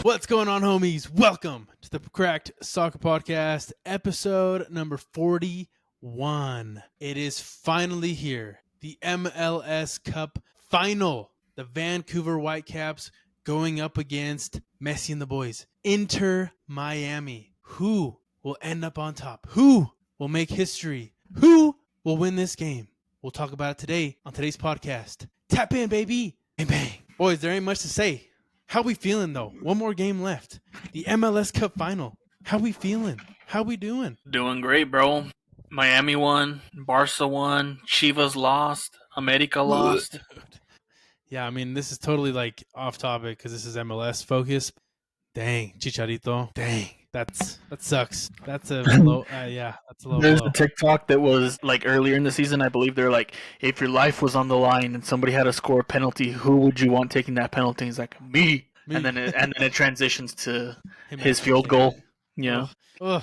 What's going on, homies? Welcome to the Cracked Soccer Podcast, episode number 41. It is finally here. The MLS Cup Final. The Vancouver Whitecaps going up against Messi and the boys. Inter Miami. Who will end up on top? Who will make history? Who will win this game? We'll talk about it today on today's podcast. Tap in, baby. Bang, bang. Boys, there ain't much to say. How we feeling, though? One more game left. The MLS Cup Final. How we feeling? How we doing? Doing great, bro. Miami won. Barca won. Chivas lost. America lost. Yeah, I mean, this is totally like off topic because this is MLS focused. Dang, Chicharito. Dang, that sucks. That's a low. That's a low There's blow. a TikTok that was like earlier in the season. I believe they're like, if your life was on the line and somebody had to score a penalty, who would you want taking that penalty? He's like, me. And then it transitions to his field goal. Yeah. Ugh.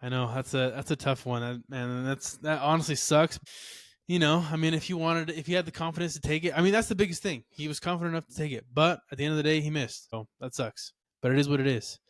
I know that's a tough one, man. That honestly sucks. You know, I mean, if you had the confidence to take it, I mean, that's the biggest thing. He was confident enough to take it, but at the end of the day, he missed. So that sucks. But it is what it is.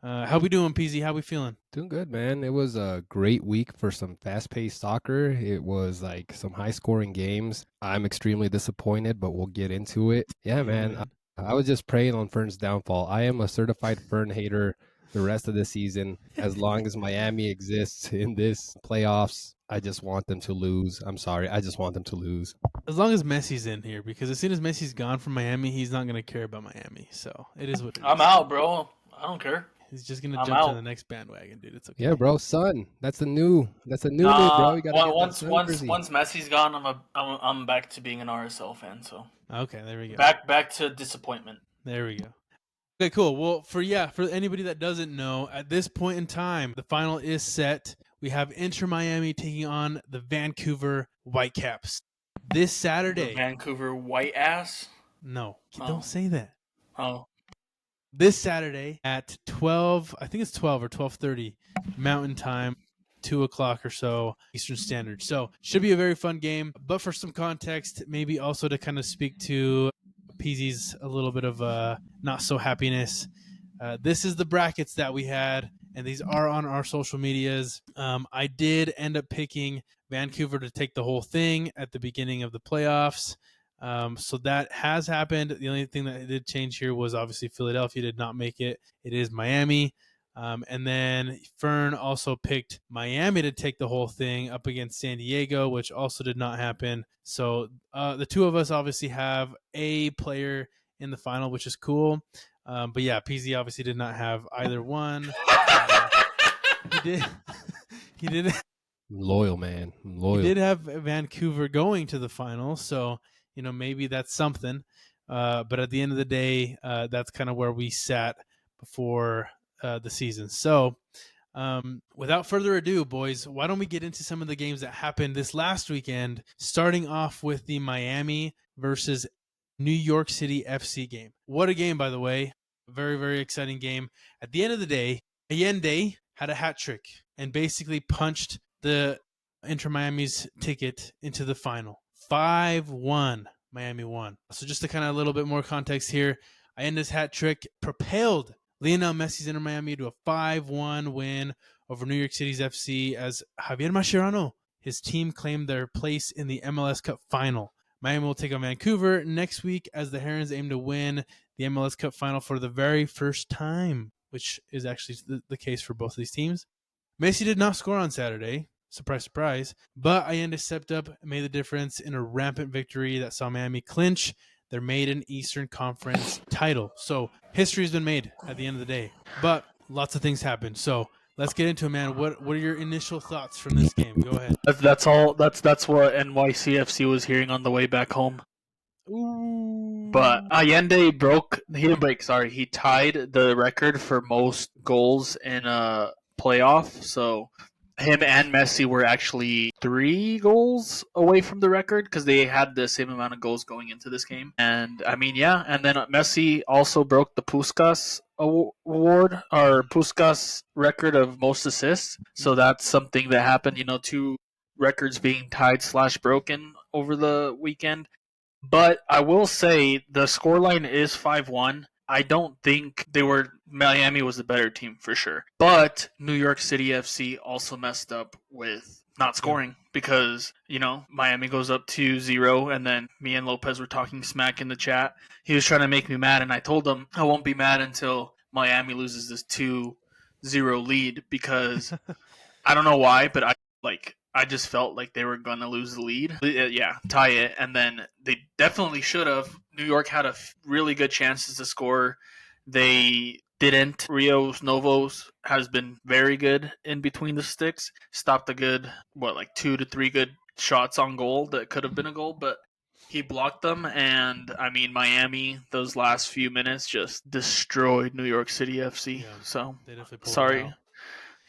How we doing, PZ? How we feeling? Doing good, man. It was a great week for some fast-paced soccer. It was like some high-scoring games. I'm extremely disappointed, but we'll get into it. Yeah, man. I was just praying on Fern's downfall. I am a certified Fern hater the rest of the season. As long as Miami exists in this playoffs, I just want them to lose. I'm sorry. I just want them to lose. As long as Messi's in here, because as soon as Messi's gone from Miami, he's not going to care about Miami. So it is what it is. I'm out, bro. I don't care. He's just going to jump to the next bandwagon, dude. It's okay. Yeah, bro. Son, that's a new move, bro. You gotta once Messi's gone, I'm back to being an RSL fan. So okay, there we go. Back to disappointment. There we go. Okay, cool. Well, for anybody that doesn't know, at this point in time, the final is set. We have Inter Miami taking on the Vancouver Whitecaps this Saturday. The Vancouver White ass? No, don't say that. Oh. This Saturday at 12, I think it's 12 or 12:30 Mountain Time, 2 o'clock or so Eastern Standard. So should be a very fun game. But for some context, maybe also to kind of speak to PZ's a little bit of not so happiness. This is the brackets that we had, and these are on our social medias. I did end up picking Vancouver to take the whole thing at the beginning of the playoffs. So that has happened. The only thing that did change here was obviously Philadelphia did not make it. It is Miami. And then Fern also picked Miami to take the whole thing up against San Diego, which also did not happen. So the two of us obviously have a player in the final, which is cool. But yeah, PZ obviously did not have either one. He did. Loyal, man. Loyal. He did have Vancouver going to the final, so you know maybe that's something. But at the end of the day, that's kind of where we sat before the season. So without further ado, boys, why don't we get into some of the games that happened this last weekend, starting off with the Miami versus New York City FC game. What a game, by the way. Very, very exciting game. At the end of the day, Allende had a hat trick and basically punched the Inter Miami's ticket into the final. 5-1, Miami won. So just to kind of a little bit more context here, Allende's hat trick propelled Lionel Messi's Inter Miami to a 5-1 win over New York City's FC as Javier Mascherano, his team claimed their place in the MLS Cup Final. Miami will take on Vancouver next week as the Herons aim to win the MLS Cup Final for the very first time, which is actually the case for both of these teams. Messi did not score on Saturday, surprise, surprise, but Allende stepped up and made the difference in a rampant victory that saw Miami clinch their maiden Eastern Conference title. So history has been made at the end of the day, but lots of things happened. So let's get into it, man. What are your initial thoughts from this game? Go ahead. That's all. That's what NYCFC was hearing on the way back home. Ooh. But Allende he tied the record for most goals in a playoff. So him and Messi were actually 3 goals away from the record because they had the same amount of goals going into this game. And I mean, yeah. And then Messi also broke the Puskás award or Puskás record of most assists. So that's something that happened. 2 records being tied / broken over the weekend. But I will say the scoreline is 5-1. I don't think Miami was the better team for sure. But New York City FC also messed up with not scoring because, Miami goes up 2-0, and then me and Lopez were talking smack in the chat. He was trying to make me mad, and I told him I won't be mad until Miami loses this 2-0 lead, because I don't know why, but I just felt like they were gonna lose the lead. Yeah, tie it, and then they definitely should have. New York had really good chances to score. They didn't. Rios Novos has been very good in between the sticks. Stopped a good 2 to 3 good shots on goal that could have been a goal, but he blocked them. And I mean, Miami, those last few minutes just destroyed New York City FC. Yeah, so they definitely pulled it sorry. out.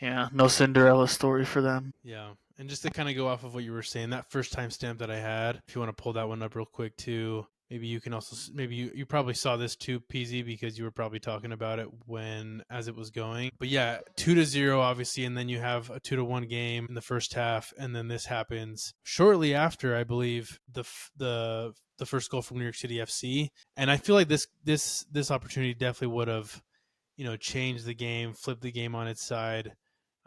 Yeah, no Cinderella story for them. Yeah. And just to kind of go off of what you were saying, that first timestamp that I had, if you want to pull that one up real quick too, maybe you can also, maybe you probably saw this too, PZ, because you were probably talking about it as it was going. But yeah, 2-0, obviously, and then you have a 2-1 game in the first half, and then this happens shortly after, I believe, the first goal from New York City FC. And I feel like this opportunity definitely would have, changed the game, flipped the game on its side.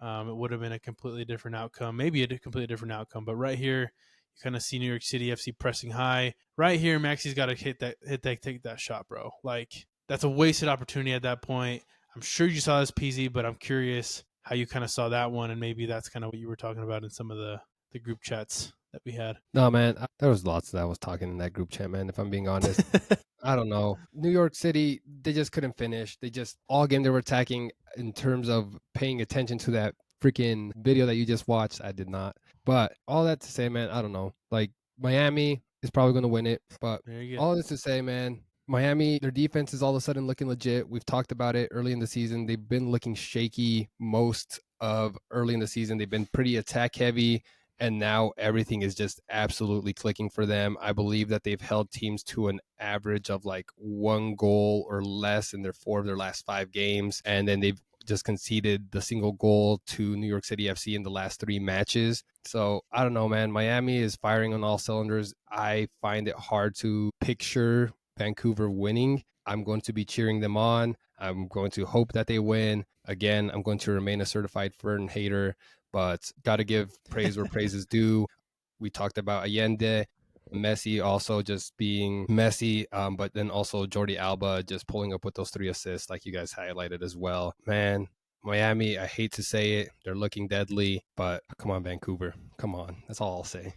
It would have been a completely different outcome, maybe a completely different outcome. But right here, you kind of see New York City FC pressing high. Right here, Maxi's got to take that shot, bro. Like, that's a wasted opportunity at that point. I'm sure you saw this, PZ, but I'm curious how you kind of saw that one, and maybe that's kind of what you were talking about in some of the group chats that we had. No, man, there was lots that I was talking in that group chat, man, if I'm being honest. I don't know. New York City, they just couldn't finish. They just, all game they were attacking. In terms of paying attention to that freaking video that you just watched, I did not. But all that to say, man, I don't know. Like, Miami is probably going to win it. But all this to say, man, Miami, their defense is all of a sudden looking legit. We've talked about it early in the season. They've been looking shaky most of early in the season. They've been pretty attack heavy. And now everything is just absolutely clicking for them. I believe that they've held teams to an average of like 1 goal or less in 4 of their last 5 games. And then they've just conceded the single goal to New York City FC in the last 3 matches. So I don't know, man. Miami is firing on all cylinders. I find it hard to picture Vancouver winning. I'm going to be cheering them on. I'm going to hope that they win. Again, I'm going to remain a certified Fern hater, but got to give praise where praise is due. We talked about Allende, Messi also just being Messi, but then also Jordi Alba just pulling up with those 3 assists like you guys highlighted as well. Man, Miami, I hate to say it, they're looking deadly, but come on, Vancouver. Come on. That's all I'll say.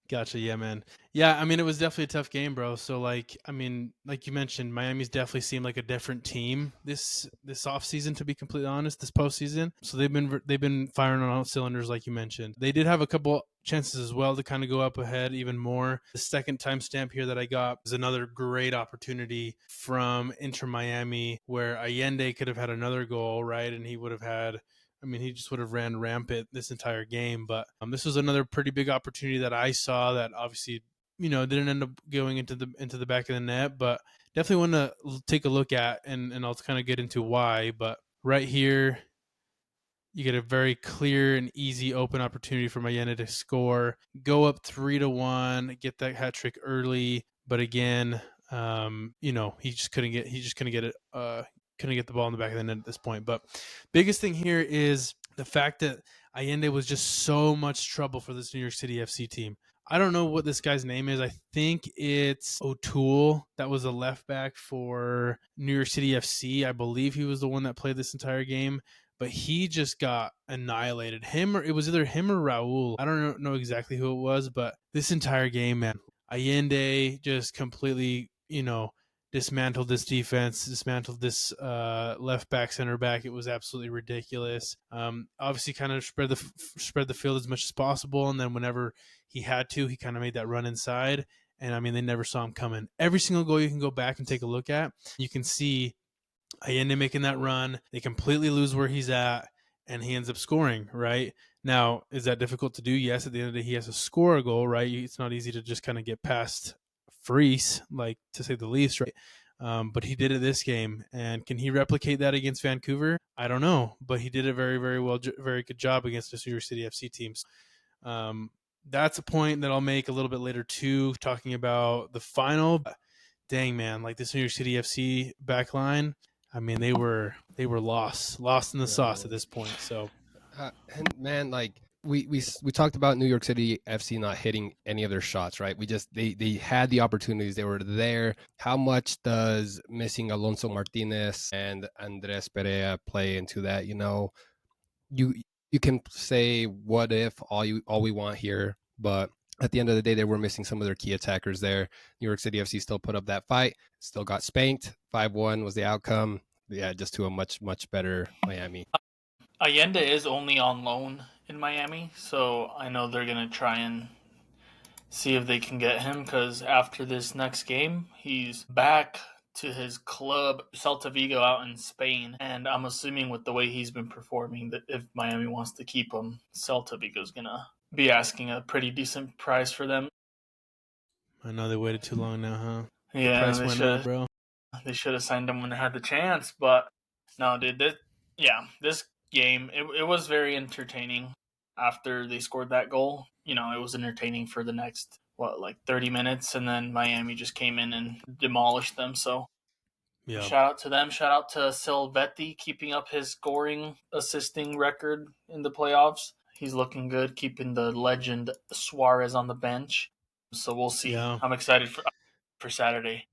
Gotcha. Yeah, man. Yeah, I mean, it was definitely a tough game, bro. So, like, I mean, like you mentioned, Miami's definitely seemed like a different team this offseason, to be completely honest, this postseason. So they've been firing on all cylinders, like you mentioned. They did have a couple chances as well to kind of go up ahead even more. The second timestamp here that I got is another great opportunity from Inter Miami, where Allende could have had another goal, right? And he would have had, I mean, he just would have ran rampant this entire game. But this was another pretty big opportunity that I saw that obviously, didn't end up going into the back of the net, but definitely want to take a look at, and I'll kind of get into why. But right here, you get a very clear and easy open opportunity for Mayenne to score, go up 3-1, get that hat trick early. But again, he just couldn't get it. Couldn't get the ball in the back of the net at this point. But biggest thing here is the fact that Allende was just so much trouble for this New York City FC team. I don't know what this guy's name is. I think it's O'Toole. That was a left back for New York City FC. I believe he was the one that played this entire game. But he just got annihilated. It was either him or Raul. I don't know exactly who it was, but this entire game, man, Allende just completely, dismantled this defense, dismantled this left back, center back. It was absolutely ridiculous. Obviously, kind of spread the field as much as possible, and then whenever he had to, he kind of made that run inside. And I mean, they never saw him coming. Every single goal you can go back and take a look at, you can see Allende making that run. They completely lose where he's at, and he ends up scoring, right? Now, is that difficult to do? Yes, at the end of the day, he has to score a goal, right? It's not easy to just kind of get past Freese, like, to say the least, right? But he did it this game, and can he replicate that against Vancouver? I don't know, but he did it very, very well, very good job against the New York City FC teams. That's a point that I'll make a little bit later too, talking about the final. dang man, like this New York City FC back line, I mean, they were lost in the sauce at this point. So And man, like we talked about New York City FC not hitting any of their shots, right? We just they had the opportunities, they were there. How much does missing Alonso Martinez and Andres Perea play into that? You you can say what if all we want here, but at the end of the day, they were missing some of their key attackers there. New York City FC still put up that fight, still got spanked. 5-1 was the outcome. Yeah, just to a much better Miami. Allende is only on loan in Miami, so I know they're going to try and see if they can get him, because after this next game, he's back to his club, Celta Vigo, out in Spain. And I'm assuming with the way he's been performing, that if Miami wants to keep him, Celta Vigo's going to be asking a pretty decent price for them. I know they waited too long now, huh? Yeah, Price went up, bro. They should have signed him when they had the chance, but no, dude. This game, it was very entertaining. After they scored that goal, it was entertaining for the next 30 minutes, and then Miami just came in and demolished them. So Yeah, shout out to them. Shout out to Silvetti keeping up his scoring, assisting record in the playoffs. He's looking good, keeping the legend Suarez on the bench. So we'll see. Yeah. I'm excited for Saturday.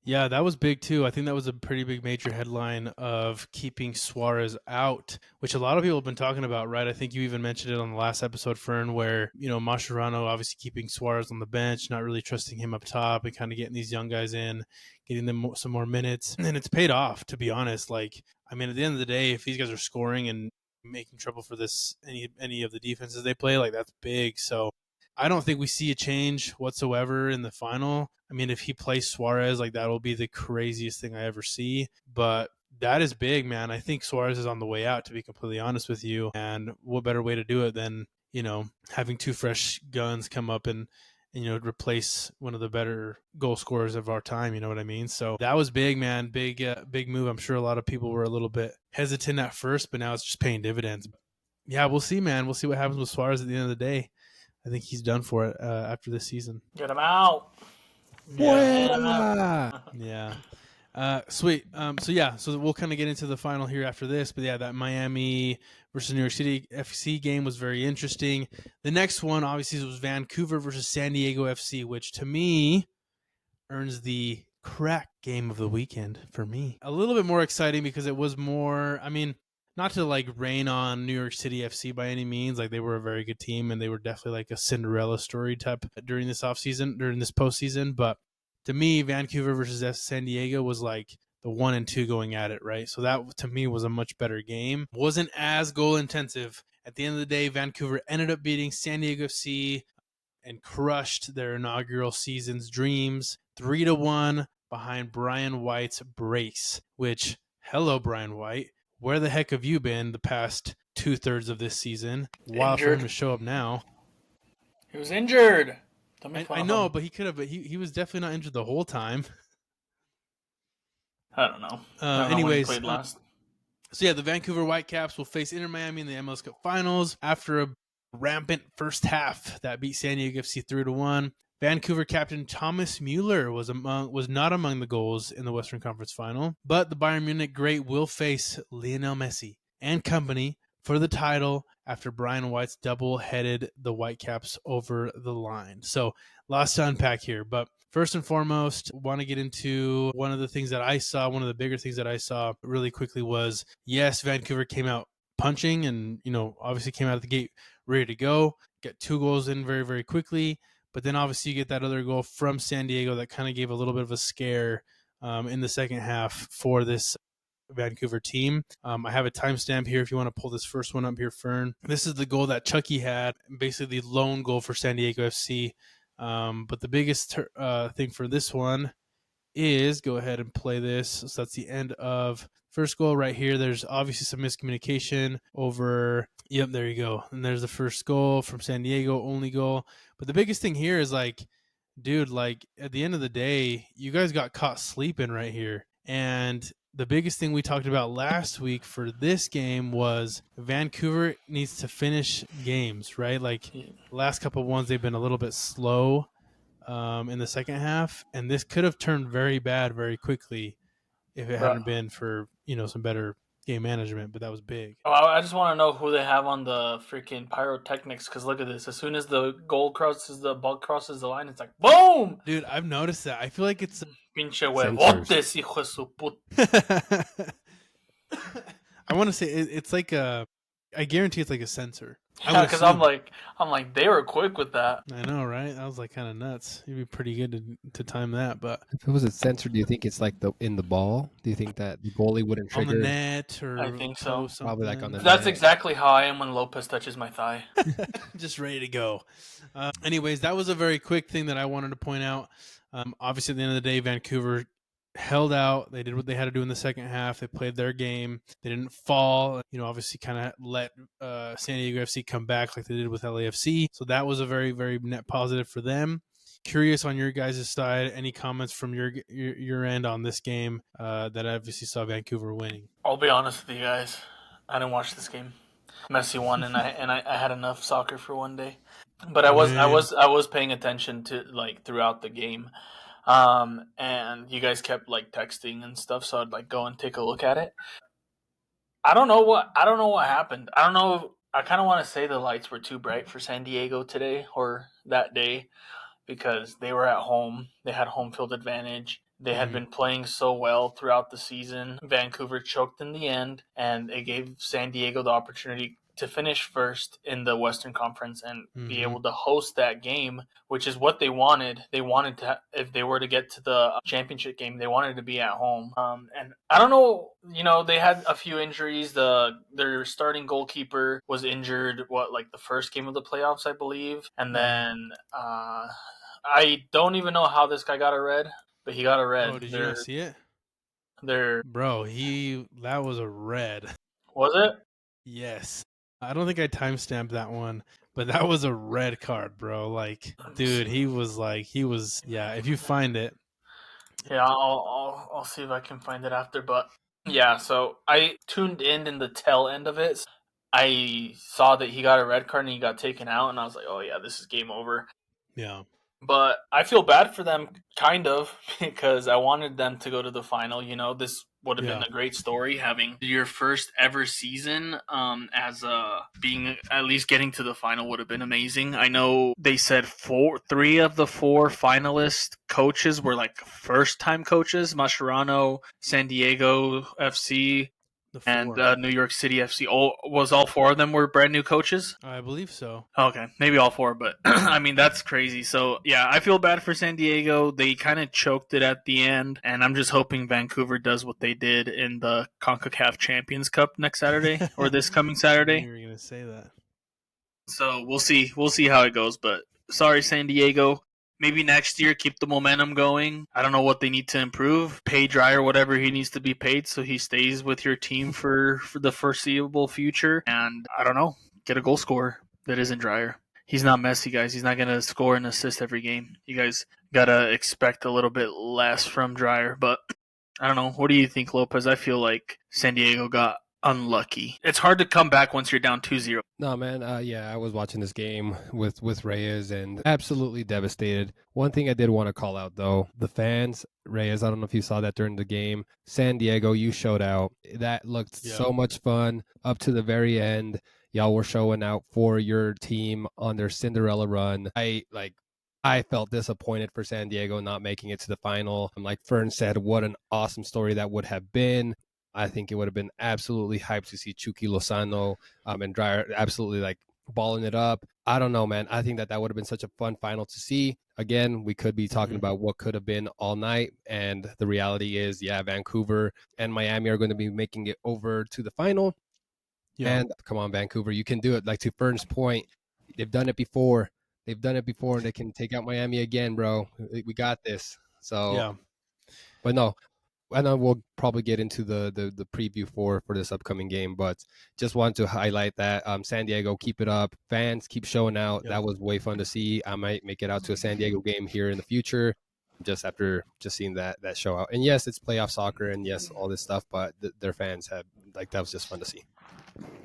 Yeah, that was big too. I think that was a pretty big major headline of keeping Suarez out, which a lot of people have been talking about, right? I think you even mentioned it on the last episode, Fern, where, Mascherano obviously keeping Suarez on the bench, not really trusting him up top and kind of getting these young guys in, getting them some more minutes. And it's paid off, to be honest. Like, I mean, at the end of the day, if these guys are scoring and making trouble for any of the defenses they play, like that's big. So I don't think we see a change whatsoever in the final. I mean, if he plays Suarez, like that'll be the craziest thing I ever see. But that is big, man. I think Suarez is on the way out, to be completely honest with you. And what better way to do it than, having two fresh guns come up and replace one of the better goal scorers of our time. You know what I mean? So that was big, man. Big move. I'm sure a lot of people were a little bit hesitant at first, but now it's just paying dividends. Yeah, we'll see, man. We'll see what happens with Suarez at the end of the day. I think he's done for it after this season. Get him out. Yeah. Sweet. So we'll kind of get into the final here after this. But yeah, that Miami versus New York City FC game was very interesting. The next one, obviously, was Vancouver versus San Diego FC, which to me earns the crack game of the weekend for me. A little bit more exciting because it was more, I mean, not to like rain on New York City FC by any means. Like they were a very good team and they were definitely like a Cinderella story type during this postseason. But to me, Vancouver versus San Diego was like the 1 and 2 going at it, right? So that to me was a much better game. Wasn't as goal intensive. At the end of the day, Vancouver ended up beating San Diego FC and crushed their inaugural season's dreams 3-1 behind Brian White's brace, which, hello, Brian White. Where the heck have you been the past 2/3 of this season? Wild for him to show up now. He was injured. I know, but he could have. But he was definitely not injured the whole time. I don't know. Anyways, played last. So yeah, the Vancouver Whitecaps will face Inter Miami in the MLS Cup Finals after a rampant first half that beat San Diego FC 3-1. Vancouver captain Thomas Müller was not among the goals in the Western Conference Final, but the Bayern Munich great will face Lionel Messi and company for the title after Brian White's double-headed the Whitecaps over the line. So lots to unpack here, but first and foremost, want to get into one of the things that I saw, one of the bigger things that I saw really quickly was, yes, Vancouver came out punching and, obviously came out of the gate ready to go, get 2 goals in very, very quickly. But then obviously you get that other goal from San Diego that kind of gave a little bit of a scare in the second half for this Vancouver team. I have a timestamp here if you want to pull this first one up here, Fern. This is the goal that Chucky had, basically the lone goal for San Diego FC. But the biggest thing for this one is, go ahead and play this. So that's the end of first goal right here. There's obviously some miscommunication over. Yep, there you go. And there's the first goal from San Diego, only goal. But the biggest thing here is like, dude, like at the end of the day, you guys got caught sleeping right here. And the biggest thing we talked about last week for this game was Vancouver needs to finish games, right? Like the last couple of ones, they've been a little bit slow in the second half, and this could have turned very bad very quickly if it hadn't been for some better game management. But that was big. I just want to know who they have on the freaking pyrotechnics, because look at this. As soon as the ball crosses the line, it's like boom. Dude, I've noticed that. I feel like it's Pinche huevotes, hijo de su puta. I want to say it's like I guarantee it's like a sensor. Yeah, because I'm like they were quick with that. I know, right? That was like kind of nuts. You'd be pretty good to time that. But if it was a sensor, do you think it's like in the ball? Do you think that the goalie wouldn't trigger on the net or I think so. Probably like on the That's net. exactly how I am when Lopez touches my thigh. Just ready to go. Anyways, that was a very quick thing that I wanted to point out. Obviously, at the end of the day, Vancouver held out. They did what they had to do in the second half. They played their game. They didn't fall. Obviously kind of let San Diego FC come back like they did with LAFC. So that was a very, very net positive for them. Curious on your guys' side, any comments from your end on this game that obviously saw Vancouver winning? I'll be honest with you guys. I didn't watch this game. Messi won, and I had enough soccer for one day. But I was paying attention to throughout the game. And you guys kept texting and stuff, so I'd go and take a look at it. I don't know what happened. I don't know. I kind of want to say the lights were too bright for San Diego today or that day because they were at home. They had home field advantage. They had been playing so well throughout the season. Vancouver choked in the end, and it gave San Diego the opportunity to finish first in the Western Conference and be able to host that game, which is what they wanted. They wanted to, if they were to get to the championship game, they wanted to be at home. And I don't know, they had a few injuries. Their starting goalkeeper was injured, the first game of the playoffs, I believe. And then I don't even know how this guy got a red, but he got a red. Oh, did you not see it? Bro, that was a red. Was it? Yes. I don't think I timestamped that one, but that was a red card, bro. Dude, he was yeah, if you find it. Yeah, I'll see if I can find it after, but yeah, so I tuned in the tail end of it. I saw that he got a red card and he got taken out, and I was like, oh yeah, this is game over. Yeah. But I feel bad for them, kind of, because I wanted them to go to the final. This would have been a great story, having your first ever season as being at least getting to the final would have been amazing. I know they said 3 of the 4 finalist coaches were first-time coaches: Mascherano, San Diego FC, and New York City FC. All 4 of them were brand new coaches? I believe so. Okay, maybe all 4, but I mean, that's crazy. So, yeah, I feel bad for San Diego. They kind of choked it at the end, and I'm just hoping Vancouver does what they did in the CONCACAF Champions Cup next Saturday, or this coming Saturday. You were going to say that. So, we'll see. We'll see how it goes, but sorry, San Diego. Maybe next year, keep the momentum going. I don't know what they need to improve. Pay Dreyer whatever he needs to be paid so he stays with your team for the foreseeable future. And I don't know, get a goal scorer that isn't Dreyer. He's not Messi, guys. He's not going to score and assist every game. You guys got to expect a little bit less from Dreyer. But I don't know. What do you think, Lopez? I feel like San Diego got unlucky. It's hard to come back once you're down 2-0. No, man. Yeah, I was watching this game with Reyes and absolutely devastated. One thing I did want to call out, though, the fans, Reyes, I don't know if you saw that during the game. San Diego, you showed out. That looked so much fun up to the very end. Y'all were showing out for your team on their Cinderella run. I felt disappointed for San Diego not making it to the final. Like Fern said, what an awesome story that would have been. I think it would have been absolutely hyped to see Chucky Lozano and Dreyer absolutely balling it up. I don't know, man. I think that would have been such a fun final to see. Again, we could be talking about what could have been all night. And the reality is, Vancouver and Miami are going to be making it over to the final. Yeah. And come on, Vancouver, you can do it. Like to Fern's point, they've done it before. And they can take out Miami again, bro. We got this. So, but no. I know we'll probably get into the preview for this upcoming game, but just wanted to highlight that San Diego, keep it up. Fans, keep showing out. That was way fun to see. I might make it out to a San Diego game here in the future, just after seeing that show out. And yes, it's playoff soccer, and yes, all this stuff, but their fans have that was just fun to see.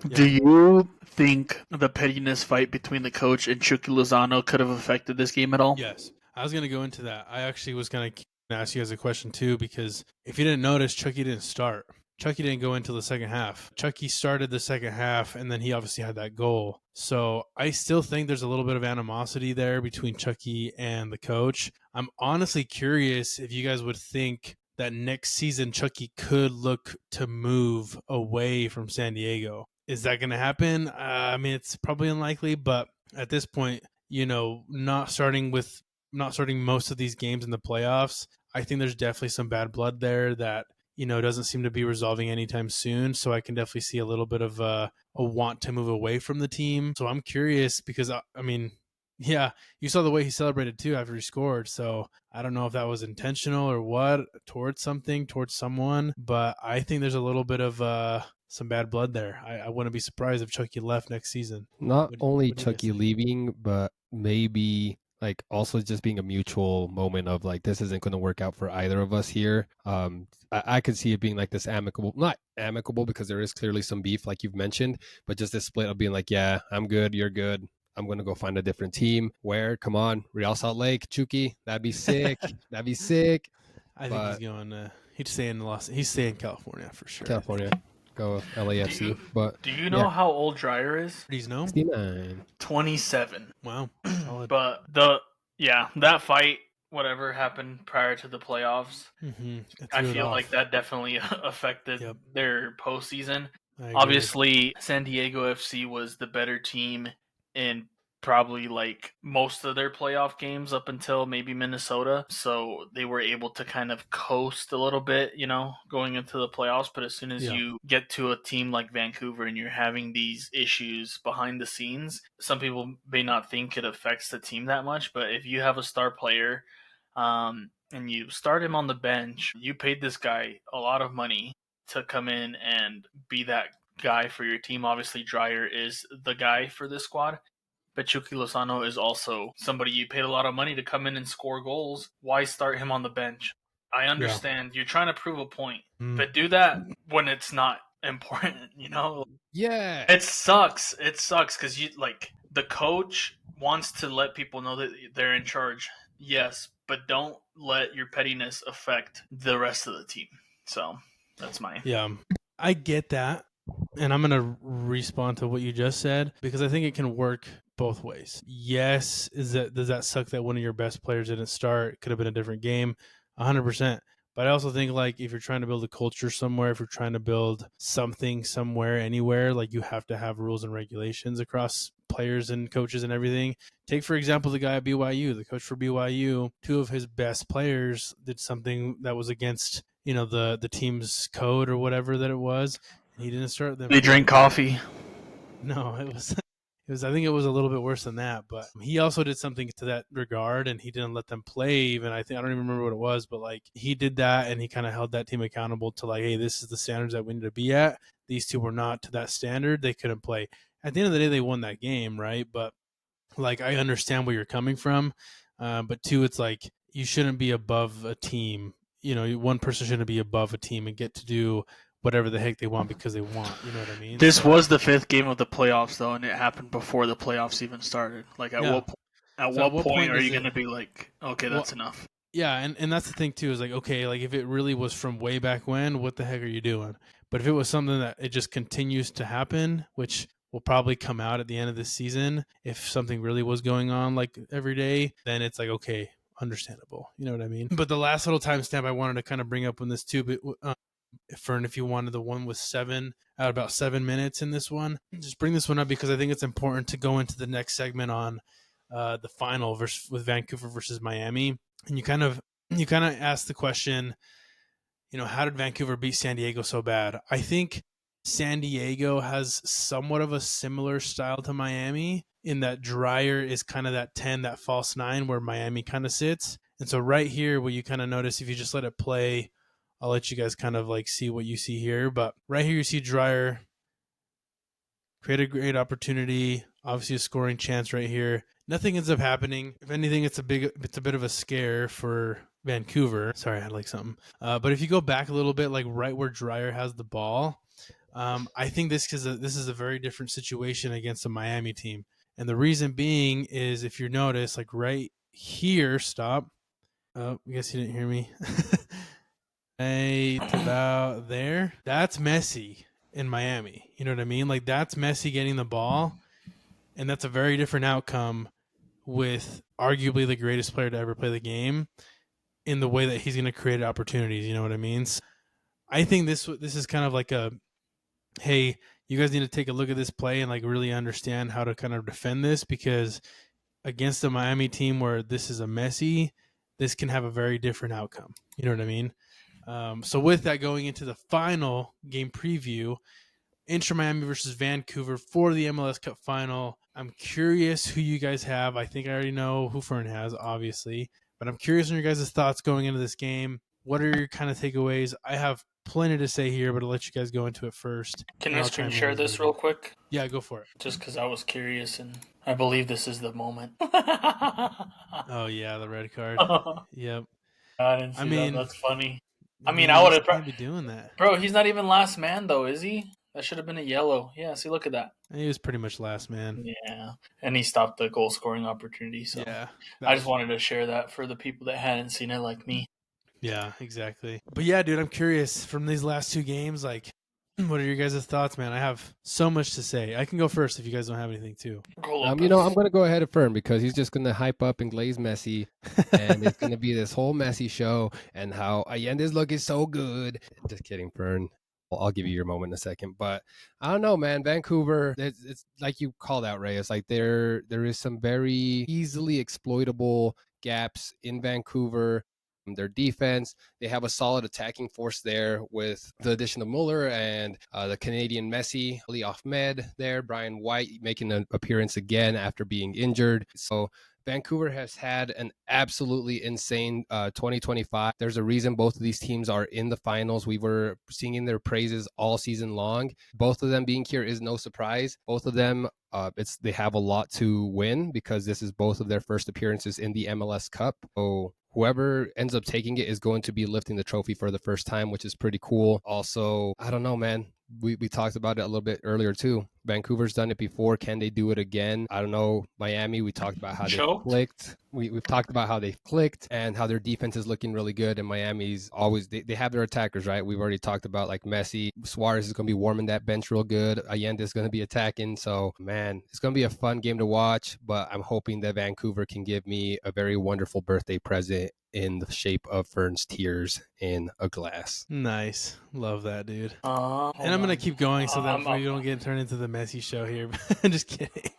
Yeah. Do you think the pettiness fight between the coach and Chucky Lozano could have affected this game at all? Yes. I was going to go into that. I actually was going to ask you guys a question too, because if you didn't notice, Chucky didn't start. Chucky didn't go until the second half. Chucky started the second half, and then he obviously had that goal. So I still think there's a little bit of animosity there between Chucky and the coach. I'm honestly curious if you guys would think that next season Chucky could look to move away from San Diego. Is that going to happen? I mean, it's probably unlikely, but at this point, not starting most of these games in the playoffs, I think there's definitely some bad blood there that doesn't seem to be resolving anytime soon. So I can definitely see a little bit of a want to move away from the team. So I'm curious because I mean, yeah, you saw the way he celebrated too after he scored. So I don't know if that was intentional or what, towards someone, but I think there's a little bit of some bad blood there. I wouldn't be surprised if Chucky left next season. Not only what do you guys Chucky think? leaving, but maybe like also just being a mutual moment of like this isn't going to work out for either of us here. I could see it being like this amicable, not amicable because there is clearly some beef like you've mentioned, but just this split of being like, yeah, I'm good, you're good. I'm gonna go find a different team. Where? Come on, Real Salt Lake, Chucky. That'd be sick. That'd be sick. I think he's But going. He's staying in California for sure. California, go with Do LAFC. you But do you yeah, know how old Dreyer is? He's no. 69. 27. Wow, solid. But that fight, whatever happened prior to the playoffs, I feel like that definitely affected Yep. their postseason. I agree. Obviously, San Diego FC was the better team in probably like most of their playoff games up until maybe Minnesota. So they were able to kind of coast a little bit, going into the playoffs. But as soon as you get to a team like Vancouver and you're having these issues behind the scenes, some people may not think it affects the team that much. But if you have a star player and you start him on the bench, you paid this guy a lot of money to come in and be that guy for your team. Obviously, Dreyer is the guy for this squad, but Chucky Lozano is also somebody you paid a lot of money to come in and score goals. Why start him on the bench? I understand you're trying to prove a point, but do that when it's not important, Yeah. It sucks. It sucks because the coach wants to let people know that they're in charge. Yes, but don't let your pettiness affect the rest of the team. So that's my I get that. And I'm going to respond to what you just said because I think it can work both ways. Yes, does that suck that one of your best players didn't start? It could have been a different game, 100%. But I also think like if you're trying to build a culture somewhere, if you're trying to build something somewhere, anywhere, like you have to have rules and regulations across players and coaches and everything. Take, for example, the guy at BYU, the coach for BYU, two of his best players did something that was against, the team's code or whatever that it was. He didn't start them. They drink coffee. No, it was I think it was a little bit worse than that, but he also did something to that regard and he didn't let them play even. I don't even remember what it was, but like he did that and he kind of held that team accountable to like, hey, this is the standards that we need to be at. These two were not to that standard. They couldn't play. At the end of the day, they won that game, right? But like I understand where you're coming from. But two, it's like you shouldn't be above a team. One person shouldn't be above a team and get to do whatever the heck they want because they want. You know what I mean? This was the fifth game of the playoffs, though, and it happened before the playoffs even started. Like, at what point are you going to be like, okay, that's enough? Yeah, and that's the thing too is like, okay, like if it really was from way back when, what the heck are you doing? But if it was something that it just continues to happen, which will probably come out at the end of the season, if something really was going on like every day, then it's like, okay, understandable. You know what I mean? But the last little timestamp I wanted to kind of bring up on this too, but Fern, if you wanted the one with about 7 minutes in this one, just bring this one up because I think it's important to go into the next segment on the final with Vancouver versus Miami. And you kind of ask the question, how did Vancouver beat San Diego so bad? I think San Diego has somewhat of a similar style to Miami in that Dreyer is kind of that 10, that false 9 where Miami kind of sits. And so right here, what you kind of notice if you just let it play, I'll let you guys kind of like see what you see here. But right here, you see Dreyer create a great opportunity, obviously a scoring chance right here. Nothing ends up happening. If anything, it's a bit of a scare for Vancouver. Sorry, I had like something. But if you go back a little bit, like right where Dreyer has the ball, I think this is a very different situation against a Miami team. And the reason being is if you notice, like right here, stop. Oh, I guess you didn't hear me. Right about there. That's Messi in Miami. You know what I mean? Like, that's Messi getting the ball, and that's a very different outcome with arguably the greatest player to ever play the game in the way that he's going to create opportunities. You know what I mean? So I think this is kind of like a, hey, you guys need to take a look at this play and like really understand how to kind of defend this, because against a Miami team where this is a Messi, this can have a very different outcome. You know what I mean? So with that, going into the final game preview, Inter Miami versus Vancouver for the MLS Cup Final. I'm curious who you guys have. I think I already know who Fern has, obviously, but I'm curious on your guys' thoughts going into this game. What are your kind of takeaways? I have plenty to say here, but I'll let you guys go into it first. Can you screen share this real quick? Yeah, go for it. Just because I was curious, and I believe this is the moment. Oh, yeah, the red card. Yep. I didn't see that. That's funny. I mean, I I would have probably be doing that. Bro, he's not even last man, though, is he? That should have been a yellow. Yeah, see, look at that. He was pretty much last man. Yeah, and he stopped the goal-scoring opportunity. So yeah, I just wanted to share that for the people that hadn't seen it like me. Yeah, exactly. But yeah, dude, I'm curious from these last two games, like, what are your guys' thoughts, man? I have so much to say. I can go first if you guys don't have anything, too. I'm going to go ahead of Fern because he's just going to hype up and glaze Messi, and it's going to be this whole Messi show and how Allende's look is so good. Just kidding, Fern. I'll give you your moment in a second, but I don't know, man. Vancouver, it's like you called out, Ray. It's like there is some very easily exploitable gaps in Vancouver. Their defense, they have a solid attacking force there with the addition of Müller and the Canadian Messi, Ali Ahmed there, Brian White making an appearance again after being injured. So Vancouver has had an absolutely insane 2025. There's a reason both of these teams are in the finals. We were singing their praises all season long. Both of them being here is no surprise. Both of them, they have a lot to win because this is both of their first appearances in the MLS Cup. So whoever ends up taking it is going to be lifting the trophy for the first time, which is pretty cool. Also, I don't know, man. We talked about it a little bit earlier too. Vancouver's done it before. Can they do it again? I don't know. Miami, we talked about how they clicked. We've talked about how they've clicked and how their defense is looking really good. And Miami's always, they have their attackers, right? We've already talked about like Messi. Suarez is going to be warming that bench real good. Allende is going to be attacking. So, man, it's going to be a fun game to watch. But I'm hoping that Vancouver can give me a very wonderful birthday present in the shape of Fern's tears in a glass. Nice. Love that, dude. And I'm going to keep going so that we don't get turned into the Messi show here. I'm just kidding.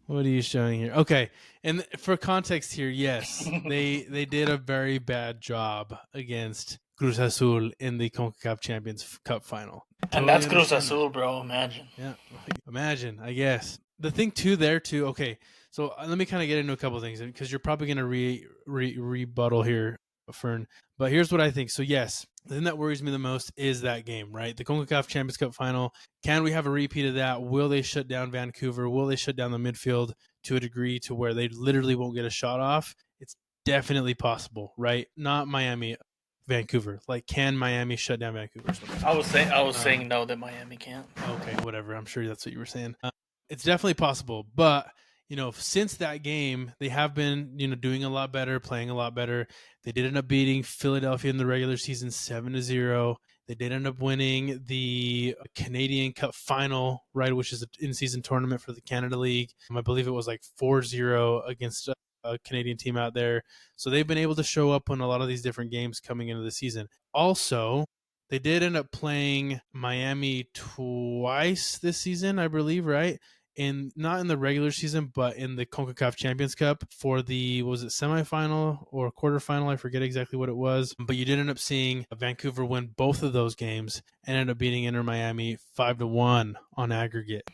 What are you showing here? Okay. And for context here, yes, they did a very bad job against Cruz Azul in the CONCACAF Champions Cup Final. And that's Cruz Azul, bro. Imagine. Yeah. Imagine, I guess. The thing, too, there, too, okay. So let me kind of get into a couple of things because you're probably going to rebuttal here, Fern. But here's what I think. So, yes, the thing that worries me the most is that game, right? The CONCACAF Champions Cup Final. Can we have a repeat of that? Will they shut down Vancouver? Will they shut down the midfield to a degree to where they literally won't get a shot off? It's definitely possible, right? Not Miami, Vancouver. Like, can Miami shut down Vancouver? I was saying no, that Miami can't. Okay, whatever. I'm sure that's what you were saying. It's definitely possible, but since that game, they have been, doing a lot better, playing a lot better. They did end up beating Philadelphia in the regular season 7-0. They did end up winning the Canadian Cup Final, right, which is an in-season tournament for the Canada League. I believe it was like 4-0 against a Canadian team out there. So they've been able to show up in a lot of these different games coming into the season. Also, they did end up playing Miami twice this season, I believe, right? Not in the regular season, but in the CONCACAF Champions Cup for the, was it semifinal or quarterfinal? I forget exactly what it was. But you did end up seeing Vancouver win both of those games and end up beating Inter Miami 5-1 on aggregate.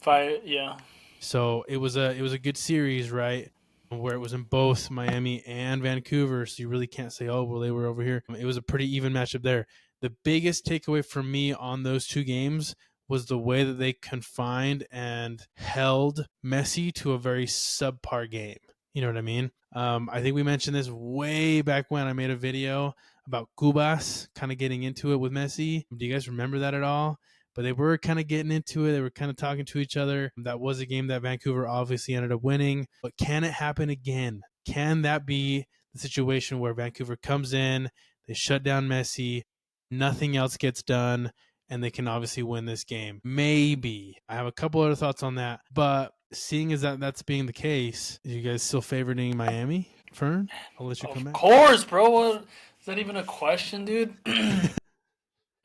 Yeah. So it was a good series, right? Where it was in both Miami and Vancouver. So you really can't say, oh, well, they were over here. It was a pretty even matchup there. The biggest takeaway for me on those two games was the way that they confined and held Messi to a very subpar game. You know what I mean? I think we mentioned this way back when I made a video about Cubas kind of getting into it with Messi. Do you guys remember that at all? but they were kind of getting into it. They were kind of talking to each other. That was a game that Vancouver obviously ended up winning, but can it happen again? Can that be the situation where Vancouver comes in, they shut down Messi, nothing else gets done, and they can obviously win this game? Maybe. I have a couple other thoughts on that, but seeing as that's being the case, are you guys still favoriting Miami? Fern, I'll let you come back. Of course, bro. Is that even a question, dude?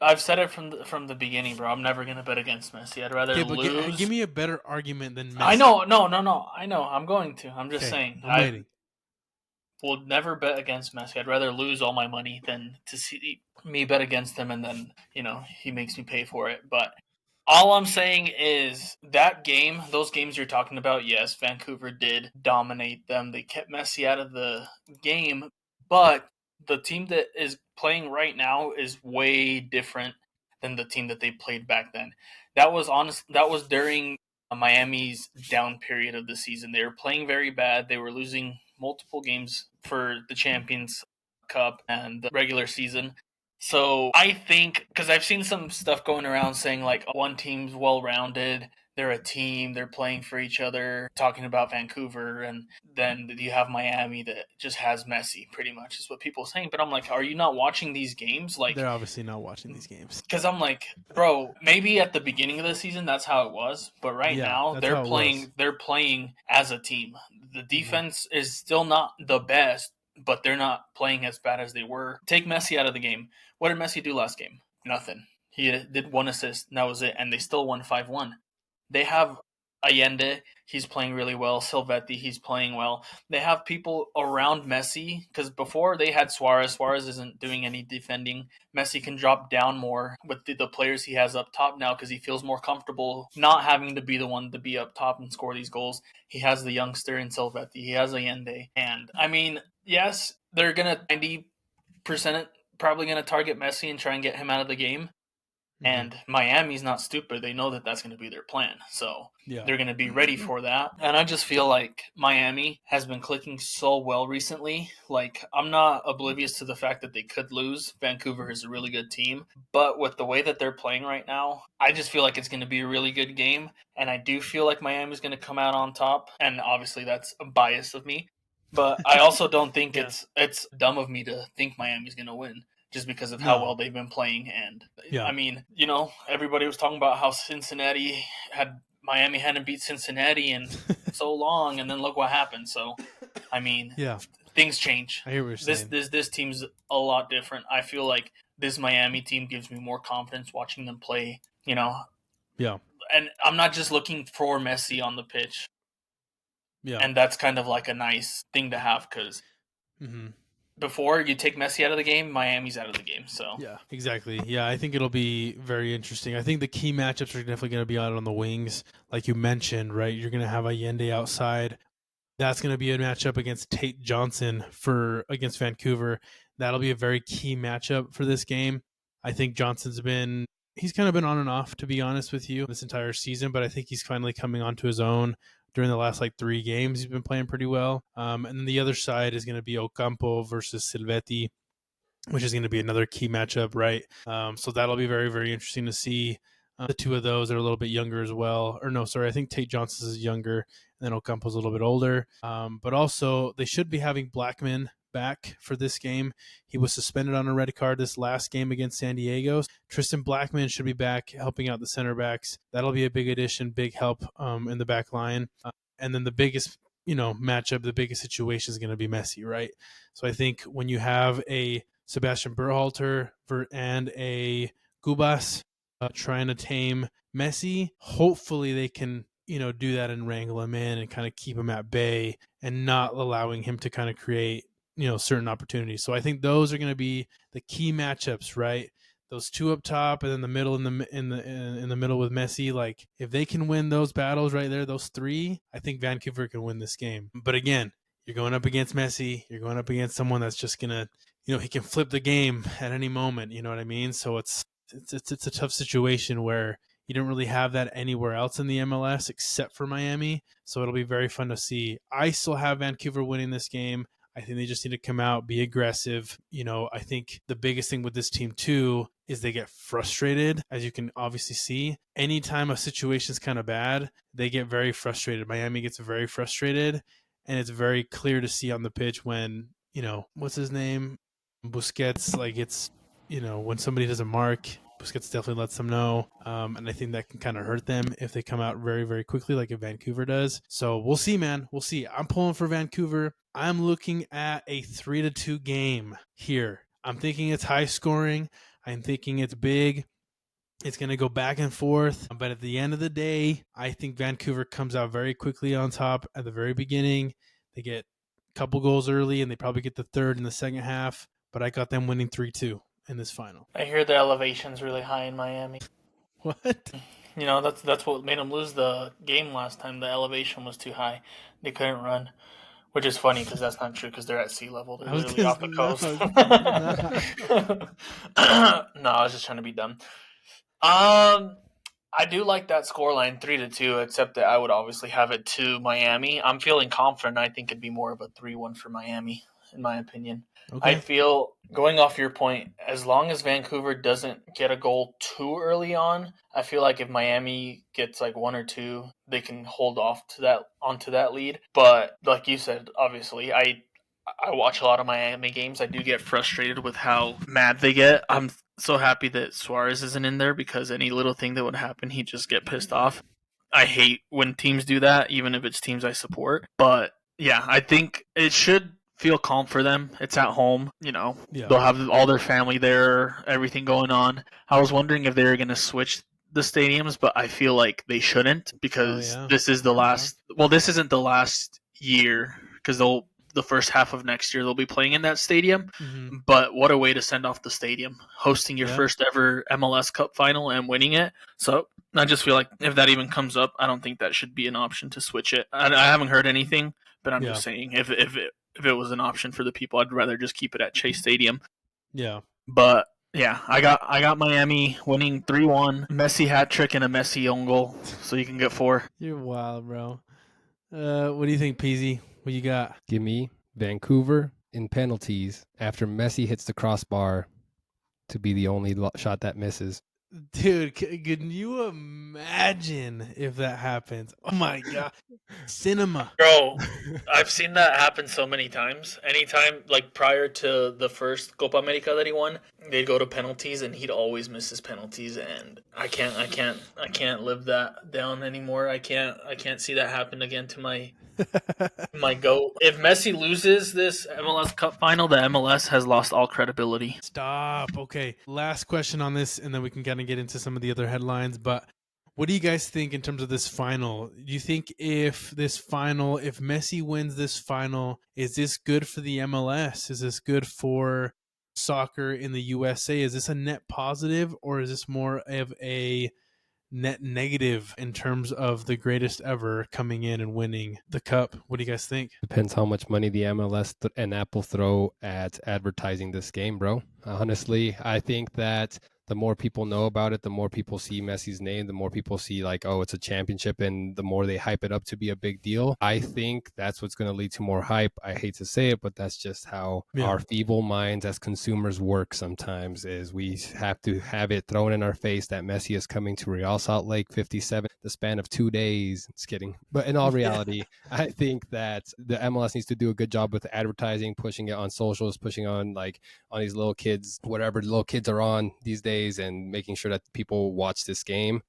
I've said it from the beginning, bro. I'm never gonna bet against Messi. I'd rather lose. Give me a better argument than Messi. I know, no. I know. I'm going to. I'm just saying. I'm waiting. Will never bet against Messi. I'd rather lose all my money than to see me bet against him and then, he makes me pay for it. But all I'm saying is that game, those games you're talking about, yes, Vancouver did dominate them. They kept Messi out of the game, but the team that is playing right now is way different than the team that they played back then. That was during Miami's down period of the season. They were playing very bad. They were losing multiple games for the Champions Cup and the regular season. So I think, because I've seen some stuff going around saying like one team's well-rounded, they're a team, they're playing for each other, talking about Vancouver, and then you have Miami that just has Messi, pretty much is what people are saying. But I'm like, are you not watching these games? Like, they're obviously not watching these games. Because I'm like, bro, maybe at the beginning of the season that's how it was, but right now they're playing as a team. The defense is still not the best, but they're not playing as bad as they were. Take Messi out of the game. What did Messi do last game? Nothing. He did one assist, and that was it, and they still won 5-1. They have Allende, he's playing really well. Silvetti, he's playing well. They have people around Messi, because before they had Suarez. Suarez isn't doing any defending. Messi can drop down more with the players he has up top now because he feels more comfortable not having to be the one to be up top and score these goals. He has the youngster in Silvetti. He has Allende. And, I mean, yes, they're going to 90% probably going to target Messi and try and get him out of the game. And Miami's not stupid. They know that that's going to be their plan. So they're going to be ready for that. And I just feel like Miami has been clicking so well recently. Like, I'm not oblivious to the fact that they could lose. Vancouver is a really good team. But with the way that they're playing right now, I just feel like it's going to be a really good game. And I do feel like Miami's going to come out on top. And obviously that's a bias of me. But I also don't think it's dumb of me to think Miami's going to win. Just because of how well they've been playing. And I mean, everybody was talking about how Miami hadn't beat Cincinnati in so long, and then look what happened. So, I mean, things change. I hear what you're saying. This team's a lot different. I feel like this Miami team gives me more confidence watching them play, Yeah. And I'm not just looking for Messi on the pitch. Yeah. And that's kind of like a nice thing to have because before you take Messi out of the game, Miami's out of the game. So yeah, exactly. Yeah, I think it'll be very interesting. I think the key matchups are definitely going to be out on the wings, like you mentioned. Right, you're going to have Allende outside. That's going to be a matchup against Tate Johnson against Vancouver. That'll be a very key matchup for this game. I think he's kind of been on and off, to be honest with you, this entire season, but I think he's finally coming onto his own. During the last 3 games, he's been playing pretty well. And then the other side is going to be Ocampo versus Silvetti, which is going to be another key matchup, right? So that'll be very, very interesting to see. The two of those are a little bit younger as well. Or no, sorry, I think Tate Johnson's is younger, and then Ocampo's a little bit older. But also, they should be having Blackman back for this game. He was suspended on a red card this last game against San Diego. Tristan Blackman should be back helping out the center backs. That'll be a big addition, big help in the back line. And then the biggest matchup, the biggest situation is going to be Messi, right? So I think when you have a Sebastian Berhalter and a Gubas trying to tame Messi, hopefully they can do that and wrangle him in and kind of keep him at bay and not allowing him to kind of create certain opportunities. So I think those are going to be the key matchups, right? Those two up top and then the middle in the middle with Messi. Like if they can win those battles right there, those 3, I think Vancouver can win this game. But again, you're going up against Messi. You're going up against someone that's just gonna, he can flip the game at any moment. You know what I mean? So it's a tough situation where you don't really have that anywhere else in the MLS except for Miami. So it'll be very fun to see. I still have Vancouver winning this game. I think they just need to come out, be aggressive. I think the biggest thing with this team too is they get frustrated, as you can obviously see. Anytime a situation's kind of bad, they get very frustrated. Miami gets very frustrated, and it's very clear to see on the pitch when, what's his name? Busquets, it's, when somebody doesn't mark, Busquets definitely lets them know. And I think that can kind of hurt them if they come out very, very quickly, like if Vancouver does. So we'll see, man. We'll see. I'm pulling for Vancouver. I'm looking at a 3-2 game here. I'm thinking it's high scoring. I'm thinking it's big. It's going to go back and forth. But at the end of the day, I think Vancouver comes out very quickly on top at the very beginning. They get a couple goals early, and they probably get the third in the second half. But I got them winning 3-2 in this final. I hear the elevation's really high in Miami. What? That's what made them lose the game last time. The elevation was too high. They couldn't run. Which is funny because that's not true because they're at sea level. They're literally off the coast. No, I was just trying to be dumb. I do like that scoreline 3-2, except that I would obviously have it to Miami. I'm feeling confident. I think it'd be more of a 3-1 for Miami, in my opinion. Okay. I feel, going off your point, as long as Vancouver doesn't get a goal too early on, I feel like if Miami gets like 1 or 2, they can hold off onto that lead. But like you said, obviously, I watch a lot of Miami games. I do get frustrated with how mad they get. I'm so happy that Suarez isn't in there because any little thing that would happen, he'd just get pissed off. I hate when teams do that, even if it's teams I support. But yeah, I think it should feel calm for them. It's at home, They'll have all their family there, everything going on. I was wondering if they were going to switch the stadiums, but I feel like they shouldn't because this is the last. Well, this isn't the last year because the first half of next year they'll be playing in that stadium. Mm-hmm. But what a way to send off the stadium, hosting your first ever MLS Cup Final and winning it. So I just feel like if that even comes up, I don't think that should be an option to switch it. I haven't heard anything, but I'm just saying if it was an option for the people, I'd rather just keep it at Chase Stadium. Yeah. But yeah, I got Miami winning 3-1. Messi hat trick and a Messi own goal, so you can get 4. You're wild, bro. What do you think, Peasy? What you got? Give me Vancouver in penalties after Messi hits the crossbar to be the only shot that misses. Dude, can you imagine if that happens? Oh my god. Cinema. Bro, I've seen that happen so many times. Anytime, like prior to the first Copa America that he won, they'd go to penalties and he'd always miss his penalties, and I can't live that down anymore. I can't see that happen again to my GOAT. If Messi loses this MLS Cup Final, the MLS has lost all credibility. Stop. Okay. Last question on this, and then we can kind of get into some of the other headlines. But what do you guys think in terms of this final? Do you think if Messi wins this final, is this good for the MLS? Is this good for soccer in the USA? Is this a net positive, or is this more of a net negative in terms of the greatest ever coming in and winning the cup? What do you guys think? Depends how much money the MLS and Apple throw at advertising this game, bro. Honestly, I think that the more people know about it, the more people see Messi's name, the more people see like, oh, it's a championship, and the more they hype it up to be a big deal. I think that's what's going to lead to more hype. I hate to say it, but that's just how our feeble minds as consumers work sometimes, is we have to have it thrown in our face that Messi is coming to Real Salt Lake 57 the span of 2 days. Just kidding. But in all reality, I think that the MLS needs to do a good job with advertising, pushing it on socials, pushing on these little kids, whatever little kids are on these days, and making sure that people watch this game.